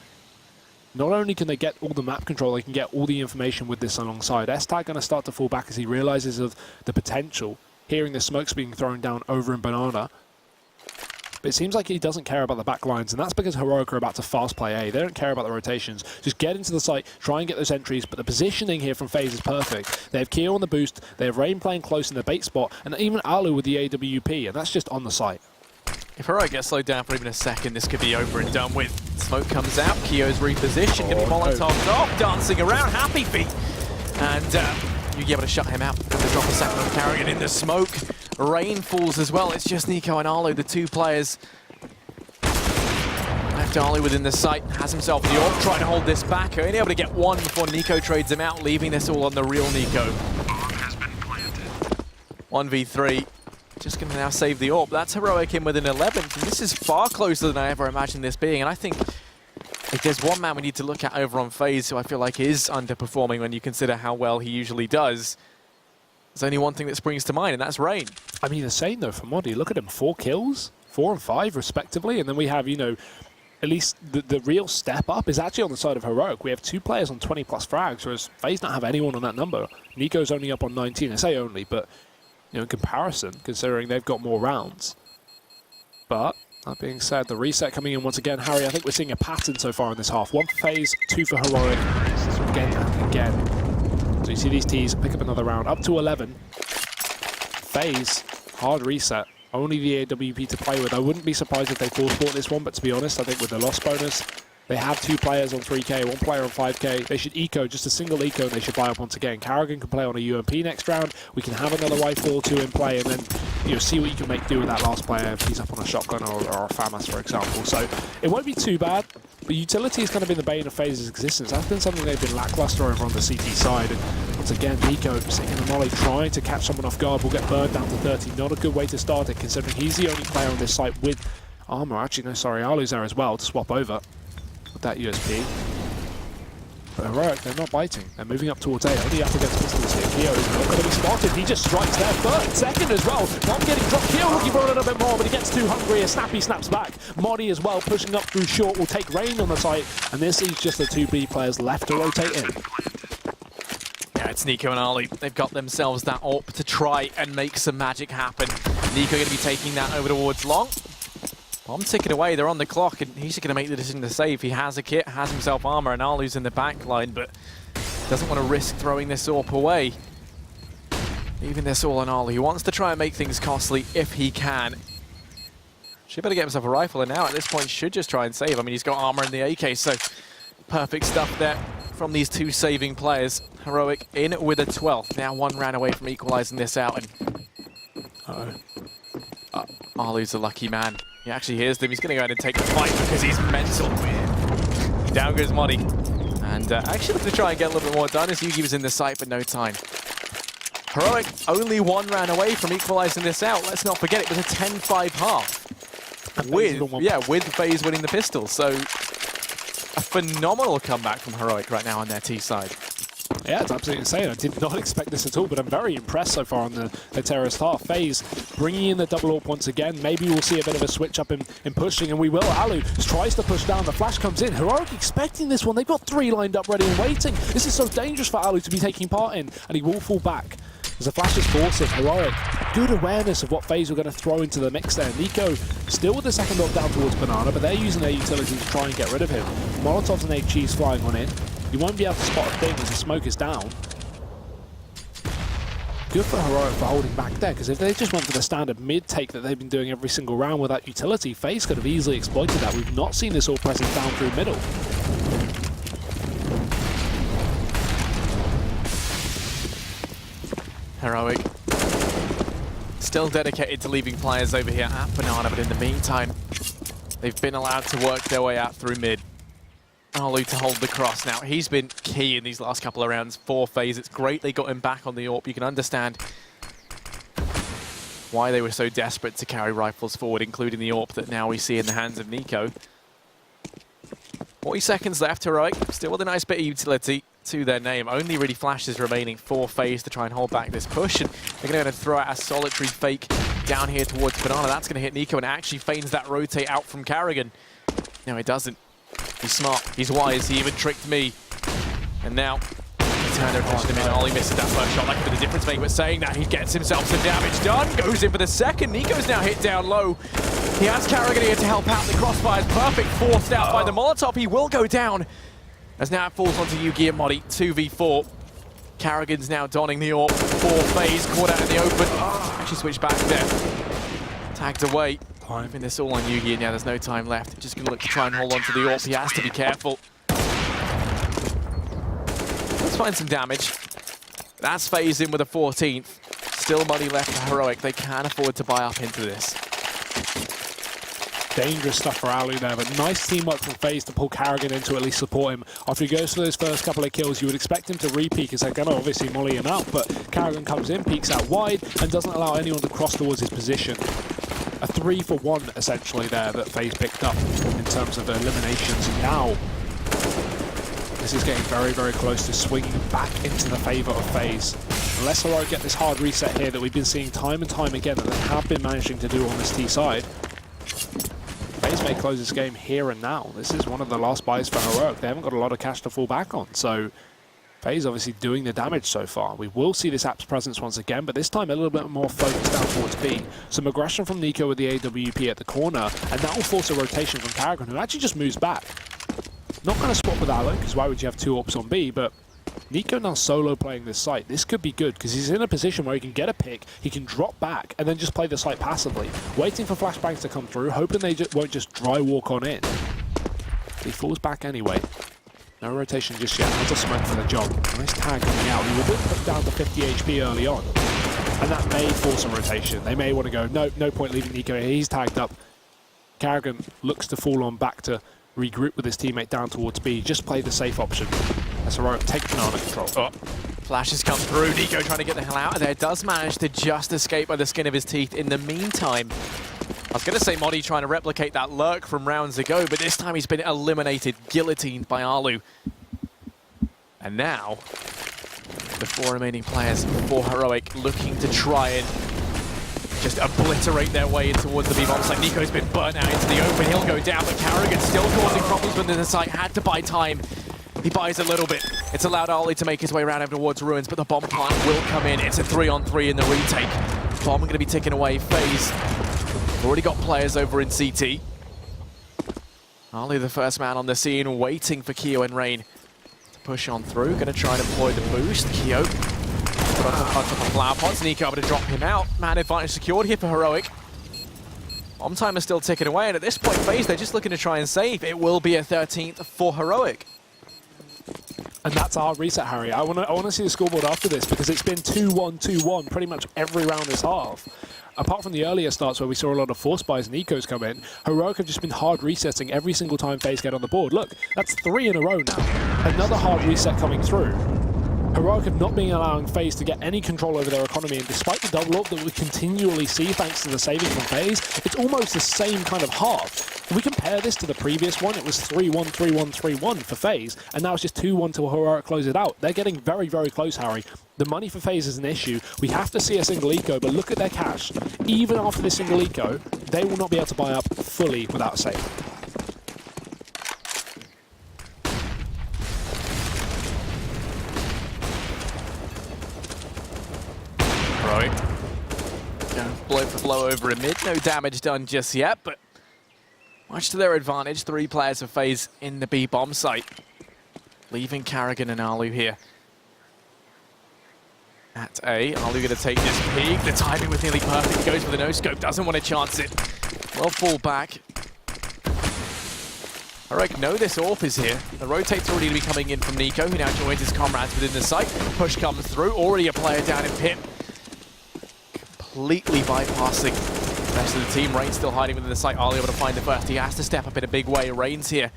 Not only can they get all the map control, they can get all the information with this alongside. S-Tag going to start to fall back as he realizes of the potential. Hearing the smokes being thrown down over in Banana. But it seems like he doesn't care about the back lines, and that's because Heroic are about to fast play A. They don't care about the rotations. Just get into the site, try and get those entries, but the positioning here from FaZe is perfect. They have Keo on the boost, they have Rain playing close in the bait spot, and even Alu with the AWP, and that's just on the site. If Heroic gets slowed down for even a second, this could be over and done with. Smoke comes out, Keo's repositioned, going to be Molotov's off, dancing around, happy feet. And you'll be able to shut him out. Going to drop a second on Karrigan in the smoke. Rain falls as well. It's just Nico and Alu, the two players. Left Alu within the site, has himself the AWP, trying to hold this back. Only able to get one before Nico trades him out, leaving this all on the real Nico. 1v3. Just going to now save the AWP. That's Heroic in with an 11th, and this is far closer than I ever imagined this being. And I think if there's one man we need to look at over on FaZe who I feel like is underperforming when you consider how well he usually does, there's only one thing that springs to mind, and that's Rain. I mean, the same though for Modi. Look at him, 4 kills, 4 and 5 respectively, and then we have, you know, at least the real step up is actually on the side of Heroic. We have 2 players on 20 plus frags, whereas FaZe don't have anyone on that number. Nico's only up on 19. I say only, but you know, in comparison, considering they've got more rounds. But that being said, the reset coming in once again. Harry, I think we're seeing a pattern so far in this half. 1 for FaZe, 2 for Heroic. Again and again. So you see these T's pick up another round. Up to 11. FaZe, hard reset. Only the AWP to play with. I wouldn't be surprised if they force bought this one, but to be honest, I think with the loss bonus, they have 2 players on 3k, 1 player on 5k. They should eco, just a single eco, and they should buy up once again. Karrigan can play on a UMP next round. We can have another rifle or 2 in play, and then see what you can make do with that last player if he's up on a shotgun or a FAMAS, for example. So it won't be too bad, but utility has kind of been the bane of FaZe's existence. That's been something they've been lackluster over on the CT side. And once again, Nico sitting in the molly, trying to catch someone off guard, will get burned down to 30. Not a good way to start it, considering he's the only player on this site with armor. Actually, no, sorry, Alu's there as well to swap over with that USP. But Heroic, they're not biting. They're moving up towards A. Only up against pistols here. Keo is not going to be spotted. He just strikes there. 3rd, 2nd as well. Not getting dropped. Keo looking for a little bit more, but he gets too hungry. A Snappy snaps back. Modi as well, pushing up through short, will take Rain on the site. And this is just the 2 B players left to rotate in. Yeah, it's Nico and Ali. They've got themselves that AWP to try and make some magic happen. Nico going to be taking that over towards long. Bomb ticking away, they're on the clock, and he's just going to make the decision to save. He has a kit, has himself armor, and Alu's in the back line, but doesn't want to risk throwing this AWP away. Leaving this all on Alu. He wants to try and make things costly if he can. Should better get himself a rifle, and now at this point should just try and save. I mean, he's got armor in the AK, so perfect stuff there from these 2 saving players. Heroic in with a 12th. Now 1 round away from equalizing this out, and Alu's a lucky man. He actually hears them. He's going to go ahead and take the fight because he's mental. Down goes Modi. And actually looking to try and get a little bit more done as Yugi was in the site, but no time. Heroic only one round away from equalizing this out. Let's not forget it was a 10-5 half. With FaZe winning the pistol. So a phenomenal comeback from Heroic right now on their T side. Yeah, it's absolutely insane. I did not expect this at all, but I'm very impressed so far on the terrorist half. FaZe bringing in the double AWP once again. Maybe we'll see a bit of a switch up in pushing, and we will. Alu tries to push down. The flash comes in. Heroic expecting this one. They've got 3 lined up ready and waiting. This is so dangerous for Alu to be taking part in, and he will fall back. As the flash is forcing, Heroic, good awareness of what FaZe were going to throw into the mix there. Nico still with the second AWP down towards Banana, but they're using their utility to try and get rid of him. Molotovs and HGs flying on in. You won't be able to spot a thing as the smoke is down. Good for Heroic for holding back there, because if they just went for the standard mid-take that they've been doing every single round without utility, FaZe could have easily exploited that. We've not seen this all presence down through middle. Heroic still dedicated to leaving players over here at Banana, but in the meantime, they've been allowed to work their way out through mid. Alu to hold the cross. Now, he's been key in these last couple of rounds for FaZe. It's great they got him back on the AWP. You can understand why they were so desperate to carry rifles forward, including the AWP that now we see in the hands of Nico. 40 seconds left, Heroic. Still with a nice bit of utility to their name. Only really flashes remaining for FaZe to try and hold back this push. And they're going to throw out a solitary fake down here towards Banana. That's going to hit Nico and actually feigns that rotate out from Carrigan. No, it doesn't. He's smart, he's wise, he even tricked me. And now, he turned their attention to him and Ollie misses that first shot. That could be the difference maker, but saying that, he gets himself some damage done. Goes in for the second. Nico's now hit down low. He has Carrigan here to help out. The crossfire is perfect, forced out by the Molotov. He will go down. As now it falls onto Yugi and Modi, 2v4. Carrigan's now donning the AWP for FaZe, caught out in the open. Actually switched back there. Tagged away. I think this all on Yugi, and yeah, there's no time left. Just gonna look to try and hold on to the AWP. He has to be careful. Let's find some damage. That's FaZe in with a 14th. Still money left for Heroic. They can afford to buy up into this. Dangerous stuff for Alu there, but nice teamwork from FaZe to pull Carrigan in to at least support him. After he goes for those first couple of kills, you would expect him to re-peek as they're going to obviously molly him out, but Carrigan comes in, peeks out wide, and doesn't allow anyone to cross towards his position. A 3-for-1 essentially there that FaZe picked up in terms of eliminations. Now, this is getting very, very close to swinging back into the favour of FaZe. Unless Heroic get this hard reset here that we've been seeing time and time again that they have been managing to do on this T side, FaZe may close this game here and now. This is one of the last buys for Heroic. They haven't got a lot of cash to fall back on, so FaZe obviously doing the damage so far. We will see this app's presence once again, but this time a little bit more focused down towards B. Some aggression from Nico with the AWP at the corner, and that will force a rotation from Carrigan, who actually just moves back. Not going to swap with Alan, because why would you have 2 AWPs on B, but Nico now solo playing this site. This could be good, because he's in a position where he can get a pick, he can drop back, and then just play the site passively, waiting for flashbangs to come through, hoping they won't just dry walk on in. He falls back anyway. No rotation just yet. That's a smoke for the job. Nice tag coming out. We will be put down to 50 HP early on. And that may force a rotation. They may want to go, no point leaving Nico here. He's tagged up. Carrigan looks to fall on back to regroup with his teammate down towards B. Just play the safe option. That's Heroic. Take Banana control. Oh. Flashes come through. Nico trying to get the hell out of there. Does manage to just escape by the skin of his teeth. In the meantime, I was going to say Modi trying to replicate that lurk from rounds ago, but this time he's been eliminated, guillotined by Alu. And now, the 4 remaining players for Heroic looking to try and just obliterate their way in towards the B-bomb site. Nico's been burnt out into the open. He'll go down, but Carrigan's still causing problems within the site. Had to buy time. He buys a little bit. It's allowed Ali to make his way around over towards Ruins, but the bomb plant will come in. It's a 3-on-3 in the retake. Bomb going to be ticking away. FaZe already got players over in CT. Ali, the first man on the scene, waiting for Keo and Rain to push on through. Going to try and deploy the boost. Keo put on top of flower pots. Nico able to drop him out. Man advantage secured here for Heroic. Bomb timer still ticking away, and at this point, FaZe, they're just looking to try and save. It will be a 13th for Heroic. And that's our reset, Harry. I want to see the scoreboard after this, because it's been 2-1, 2-1 pretty much every round this half. apart from the earlier starts where we saw a lot of force buys and ecos come in, Heroic have just been hard resetting every single time Faze get on the board. Look, that's 3 in a row now. Another hard reset coming through. Heroic have not been allowing Faze to get any control over their economy, and despite the double up that we continually see thanks to the saving from Faze, it's almost the same kind of half. If we compare this to the previous one, it was 3-1, 3-1, 3-1 for Faze, and now it's just 2-1 till Heroic close it out. They're getting very, very close, Harry. The money for Faze is an issue. We have to see a single eco, but look at their cash. Even after this single eco, they will not be able to buy up fully without a save. Blow for blow over in mid. No damage done just yet, but much to their advantage. 3 players of Faze in the B bomb site, leaving Karrigan and Alu here. At A, Alu going to take this peek. The timing was nearly perfect. Goes for the no-scope, doesn't want to chance it. Well, fall back. Heroic know this AWP is here. The rotate's already going to be coming in from Nico, who now joins his comrades within the site. Push comes through. Already a player down in pit. Completely bypassing the rest of the team. Rain still hiding within the site. Ali able to find the first. He has to step up in a big way. Rain's here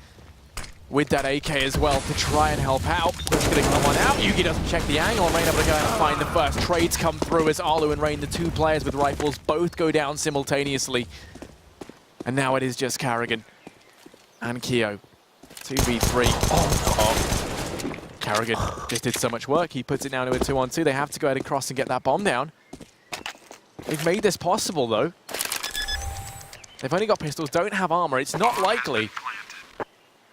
with that AK as well to try and help out. Push going to come on out. Yugi doesn't check the angle. Rain able to go and find the first. Trades come through as Alu and Rain, the 2 players with rifles, both go down simultaneously. And now it is just Karrigan and Keo. 2v3. Oh. Karrigan just did so much work. He puts it down to a 2-on-2. They have to go ahead and cross and get that bomb down. They've made this possible, though. They've only got pistols, don't have armor. It's not likely.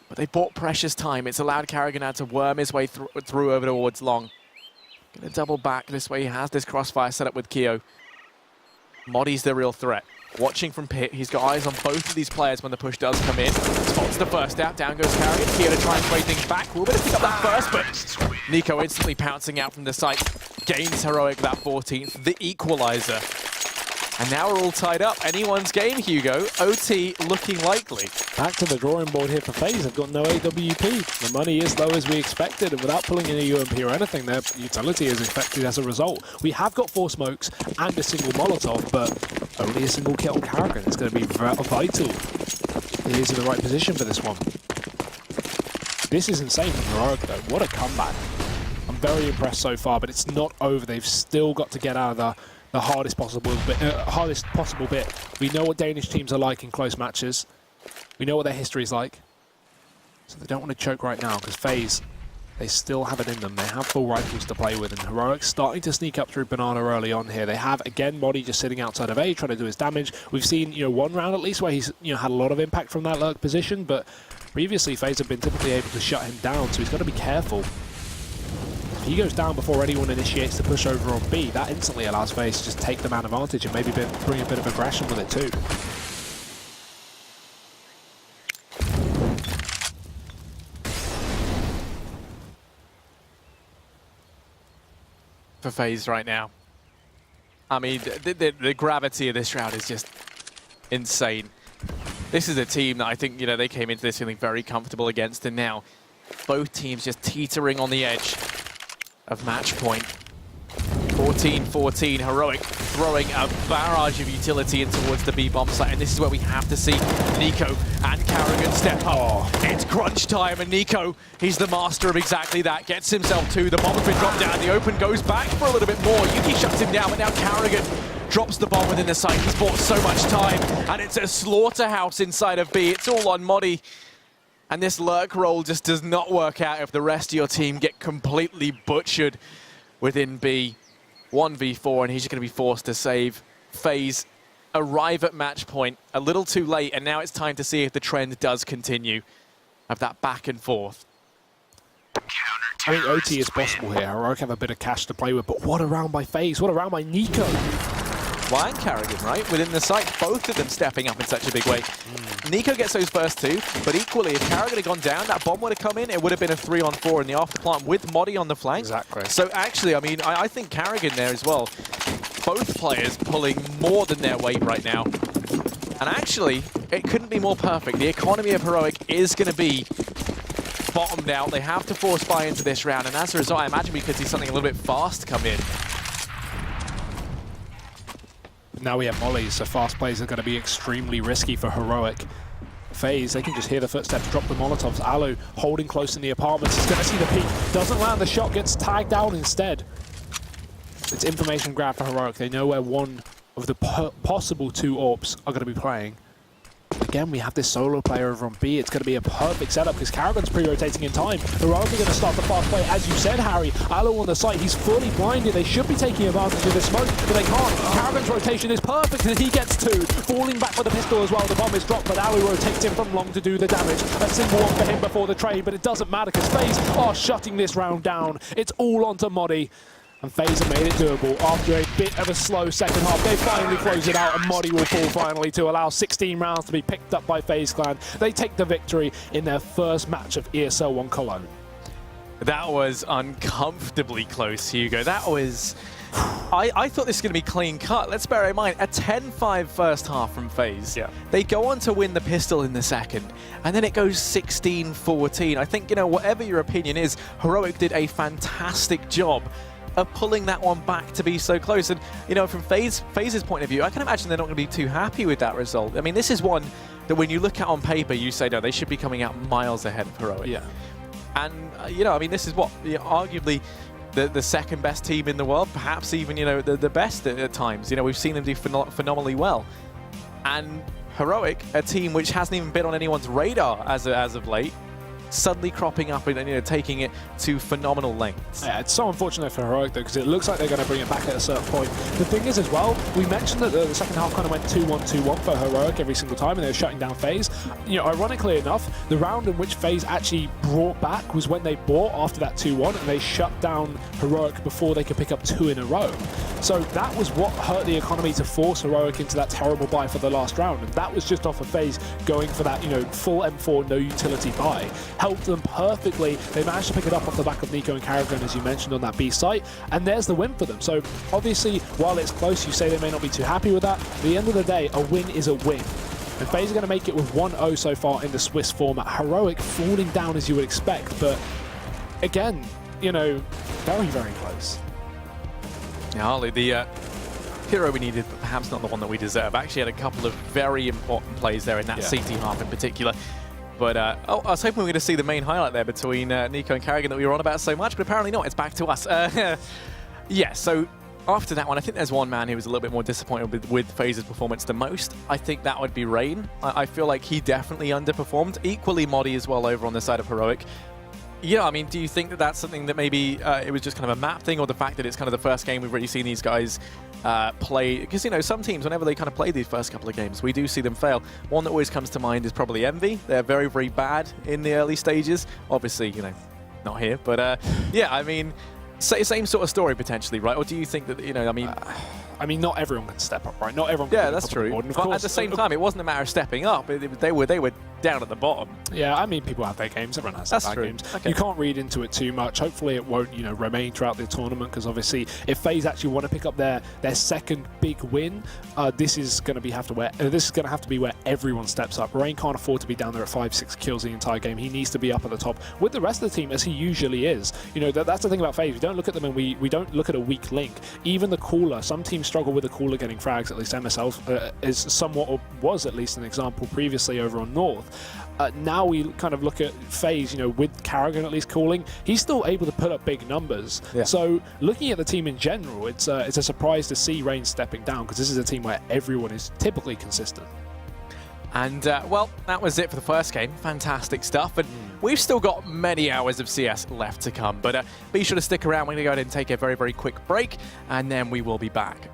But they bought precious time. It's allowed Karrigan now to worm his way through over towards Long. Gonna double back this way. He has this crossfire set up with Keo. Modi's the real threat. Watching from pit. He's got eyes on both of these players when the push does come in. Spots the first out. Down goes Karrigan. Keo to try and trade things back. We'll be able to pick up that first, but Nico instantly pouncing out from the site. Gains Heroic that 14th. The equalizer. And now we're all tied up. Anyone's game, Hugo. OT looking likely. Back to the drawing board here for Faze. They've got no AWP. The money is low as we expected, and without pulling in a UMP or anything, their utility is affected as a result. We have got 4 smokes and a single Molotov, but only a single kill. Karrigan is going to be vital. He is in the right position for this one. This is insane from Heroic, though. What a comeback. I'm very impressed so far, but it's not over. They've still got to get out of the hardest possible bit. We know what Danish teams are like in close matches. We know what their history is like. So they don't want to choke right now, because Faze, they still have it in them. They have full rifles to play with, and Heroic's starting to sneak up through Banana early on here. They have, again, Modi just sitting outside of A, trying to do his damage. We've seen, 1 round at least where he's, had a lot of impact from that lurk position, but previously Faze have been typically able to shut him down, so he's got to be careful. He goes down before anyone initiates the push over on B. That instantly allows Faze to just take the man advantage and maybe bring a bit of aggression with it too. For Faze right now. I mean, the gravity of this round is just insane. This is a team that I think, they came into this feeling very comfortable against, and now both teams just teetering on the edge of match point. 14-14, Heroic throwing a barrage of utility in towards the B bomb site, and this is where we have to see Nico and Karrigan step up. It's crunch time, and Nico, he's the master of exactly that. Gets himself 2, the bomb has been dropped down, the open goes back for a little bit more. Yuki shuts him down, but now Karrigan drops the bomb within the site. He's bought so much time, and it's a slaughterhouse inside of B. It's all on Modi. And this lurk roll just does not work out if the rest of your team get completely butchered within B. 1v4, and he's just going to be forced to save. Faze arrive at match point a little too late, and now it's time to see if the trend does continue of that back and forth. I mean, OT is possible here. Heroic have a bit of cash to play with, but what a round by Faze, what a round by Nico. Well, and Karrigan, right? Within the site, both of them stepping up in such a big way. Nico gets those first 2, but equally, if Karrigan had gone down, that bomb would have come in, it would have been a 3-on-4 in the afterplant with Modi on the flank. Exactly. So actually, I mean, I think Karrigan there as well. Both players pulling more than their weight right now. And actually, it couldn't be more perfect. The economy of Heroic is going to be bottomed out. They have to force buy into this round, and as a result, I imagine we could see something a little bit fast come in. Now we have mollies, so fast plays are going to be extremely risky for Heroic. Faze, they can just hear the footsteps, drop the Molotovs. Alu holding close in the apartments. He's going to see the peek. Doesn't land the shot, gets tagged out instead. It's information grab for Heroic. They know where one of the possible 2 AWPs are going to be playing. Again, we have this solo player over on B. It's going to be a perfect setup because Karrigan's pre-rotating in time. Heroic are going to start the fast play. As you said, Harry, Alu on the site, he's fully blinded. They should be taking advantage of this smoke, but they can't. Karrigan's rotation is perfect and he gets 2. Falling back with the pistol as well. The bomb is dropped, but Alu rotates in from long to do the damage. A single one for him before the trade, but it doesn't matter because FaZe are shutting this round down. It's all onto Modi. And Faze have made it doable. After a bit of a slow second half, they finally close it out, and Modi will fall finally to allow 16 rounds to be picked up by FaZe Clan. They take the victory in their first match of ESL 1 Cologne. That was uncomfortably close, Hugo. That was... I thought this was going to be clean cut. Let's bear in mind, a 10-5 first half from FaZe. Yeah. They go on to win the pistol in the second, and then it goes 16-14. I think, you know, whatever your opinion is, Heroic did a fantastic job of pulling that one back to be so close. And, you know, from FaZe's point of view, I can imagine they're not going to be too happy with that result. I mean, this is one that when you look at on paper, you say, no, they should be coming out miles ahead of Heroic. Yeah. And, you know, I mean, this is what, you know, arguably the second best team in the world, perhaps even, you know, the best at times. You know, we've seen them do phenomenally well. And Heroic, a team which hasn't even been on anyone's radar as of late, suddenly cropping up and, you know, taking it to phenomenal lengths. Yeah, it's so unfortunate for Heroic though, because it looks like they're going to bring it back at a certain point. The thing is as well, we mentioned that the second half kind of went 2-1, 2-1 for Heroic every single time, and they were shutting down FaZe. You know, ironically enough, the round in which FaZe actually brought back was when they bought after that 2-1, and they shut down Heroic before they could pick up 2 in a row. So that was what hurt the economy to force Heroic into that terrible buy for the last round, and that was just off of FaZe going for that, you know, full M4 no utility buy. Helped them perfectly. They managed to pick it up off the back of Nico and Karrigan, as you mentioned, on that B site, and there's the win for them. So obviously, while it's close, you say they may not be too happy with that. At the end of the day, a win is a win. And FaZe are going to make it with 1-0 so far in the Swiss format. Heroic falling down as you would expect, but again, you know, very, very close. Yeah, Harley, the hero we needed, but perhaps not the one that we deserve. Actually had a couple of very important plays there in that CT half in particular. But oh, I was hoping we were going to see the main highlight there between Nico and Karrigan that we were on about so much, but apparently not. It's back to us. Yeah, so after that one, I think there's one man who was a little bit more disappointed with FaZe's performance than most. I think that would be Rain. I feel like he definitely underperformed. Equally Modi as well over on the side of Heroic. Yeah, I mean, do you think that that's something that maybe it was just kind of a map thing, or the fact that it's kind of the first game we've really seen these guys play? Because, you know, some teams, whenever they kind of play these first couple of games, we do see them fail. One that always comes to mind is probably Envy. They're very, very bad in the early stages. Obviously, you know, not here. But, yeah, I mean, same sort of story potentially, right? Or do you think that, you know, I mean, not everyone can step up, right? Not everyone can that's true. Of But course, at the same time, it wasn't a matter of stepping up. They were down at the bottom. Yeah, I mean, people have their games. Everyone has their bad games. Okay. You can't read into it too much. Hopefully, it won't, you know, remain throughout the tournament, because obviously, if FaZe actually want to pick up their second big win, this is going to have to be where everyone steps up. Rain can't afford to be down there at 5-6 kills the entire game. He needs to be up at the top with the rest of the team, as he usually is. You know, that's the thing about FaZe. We don't look at them and we don't look at a weak link. Even the cooler, some teams struggle with the cooler getting frags. At least MSL is somewhat, or was at least, an example previously over on North. Now we kind of look at FaZe, you know, with Karrigan at least calling, he's still able to put up big numbers. Yeah. So looking at the team in general, it's a surprise to see Rain stepping down, because this is a team where everyone is typically consistent. And, well, that was it for the first game. Fantastic stuff. And we've still got many hours of CS left to come. But be sure to stick around. We're going to go ahead and take a very, very quick break, and then we will be back.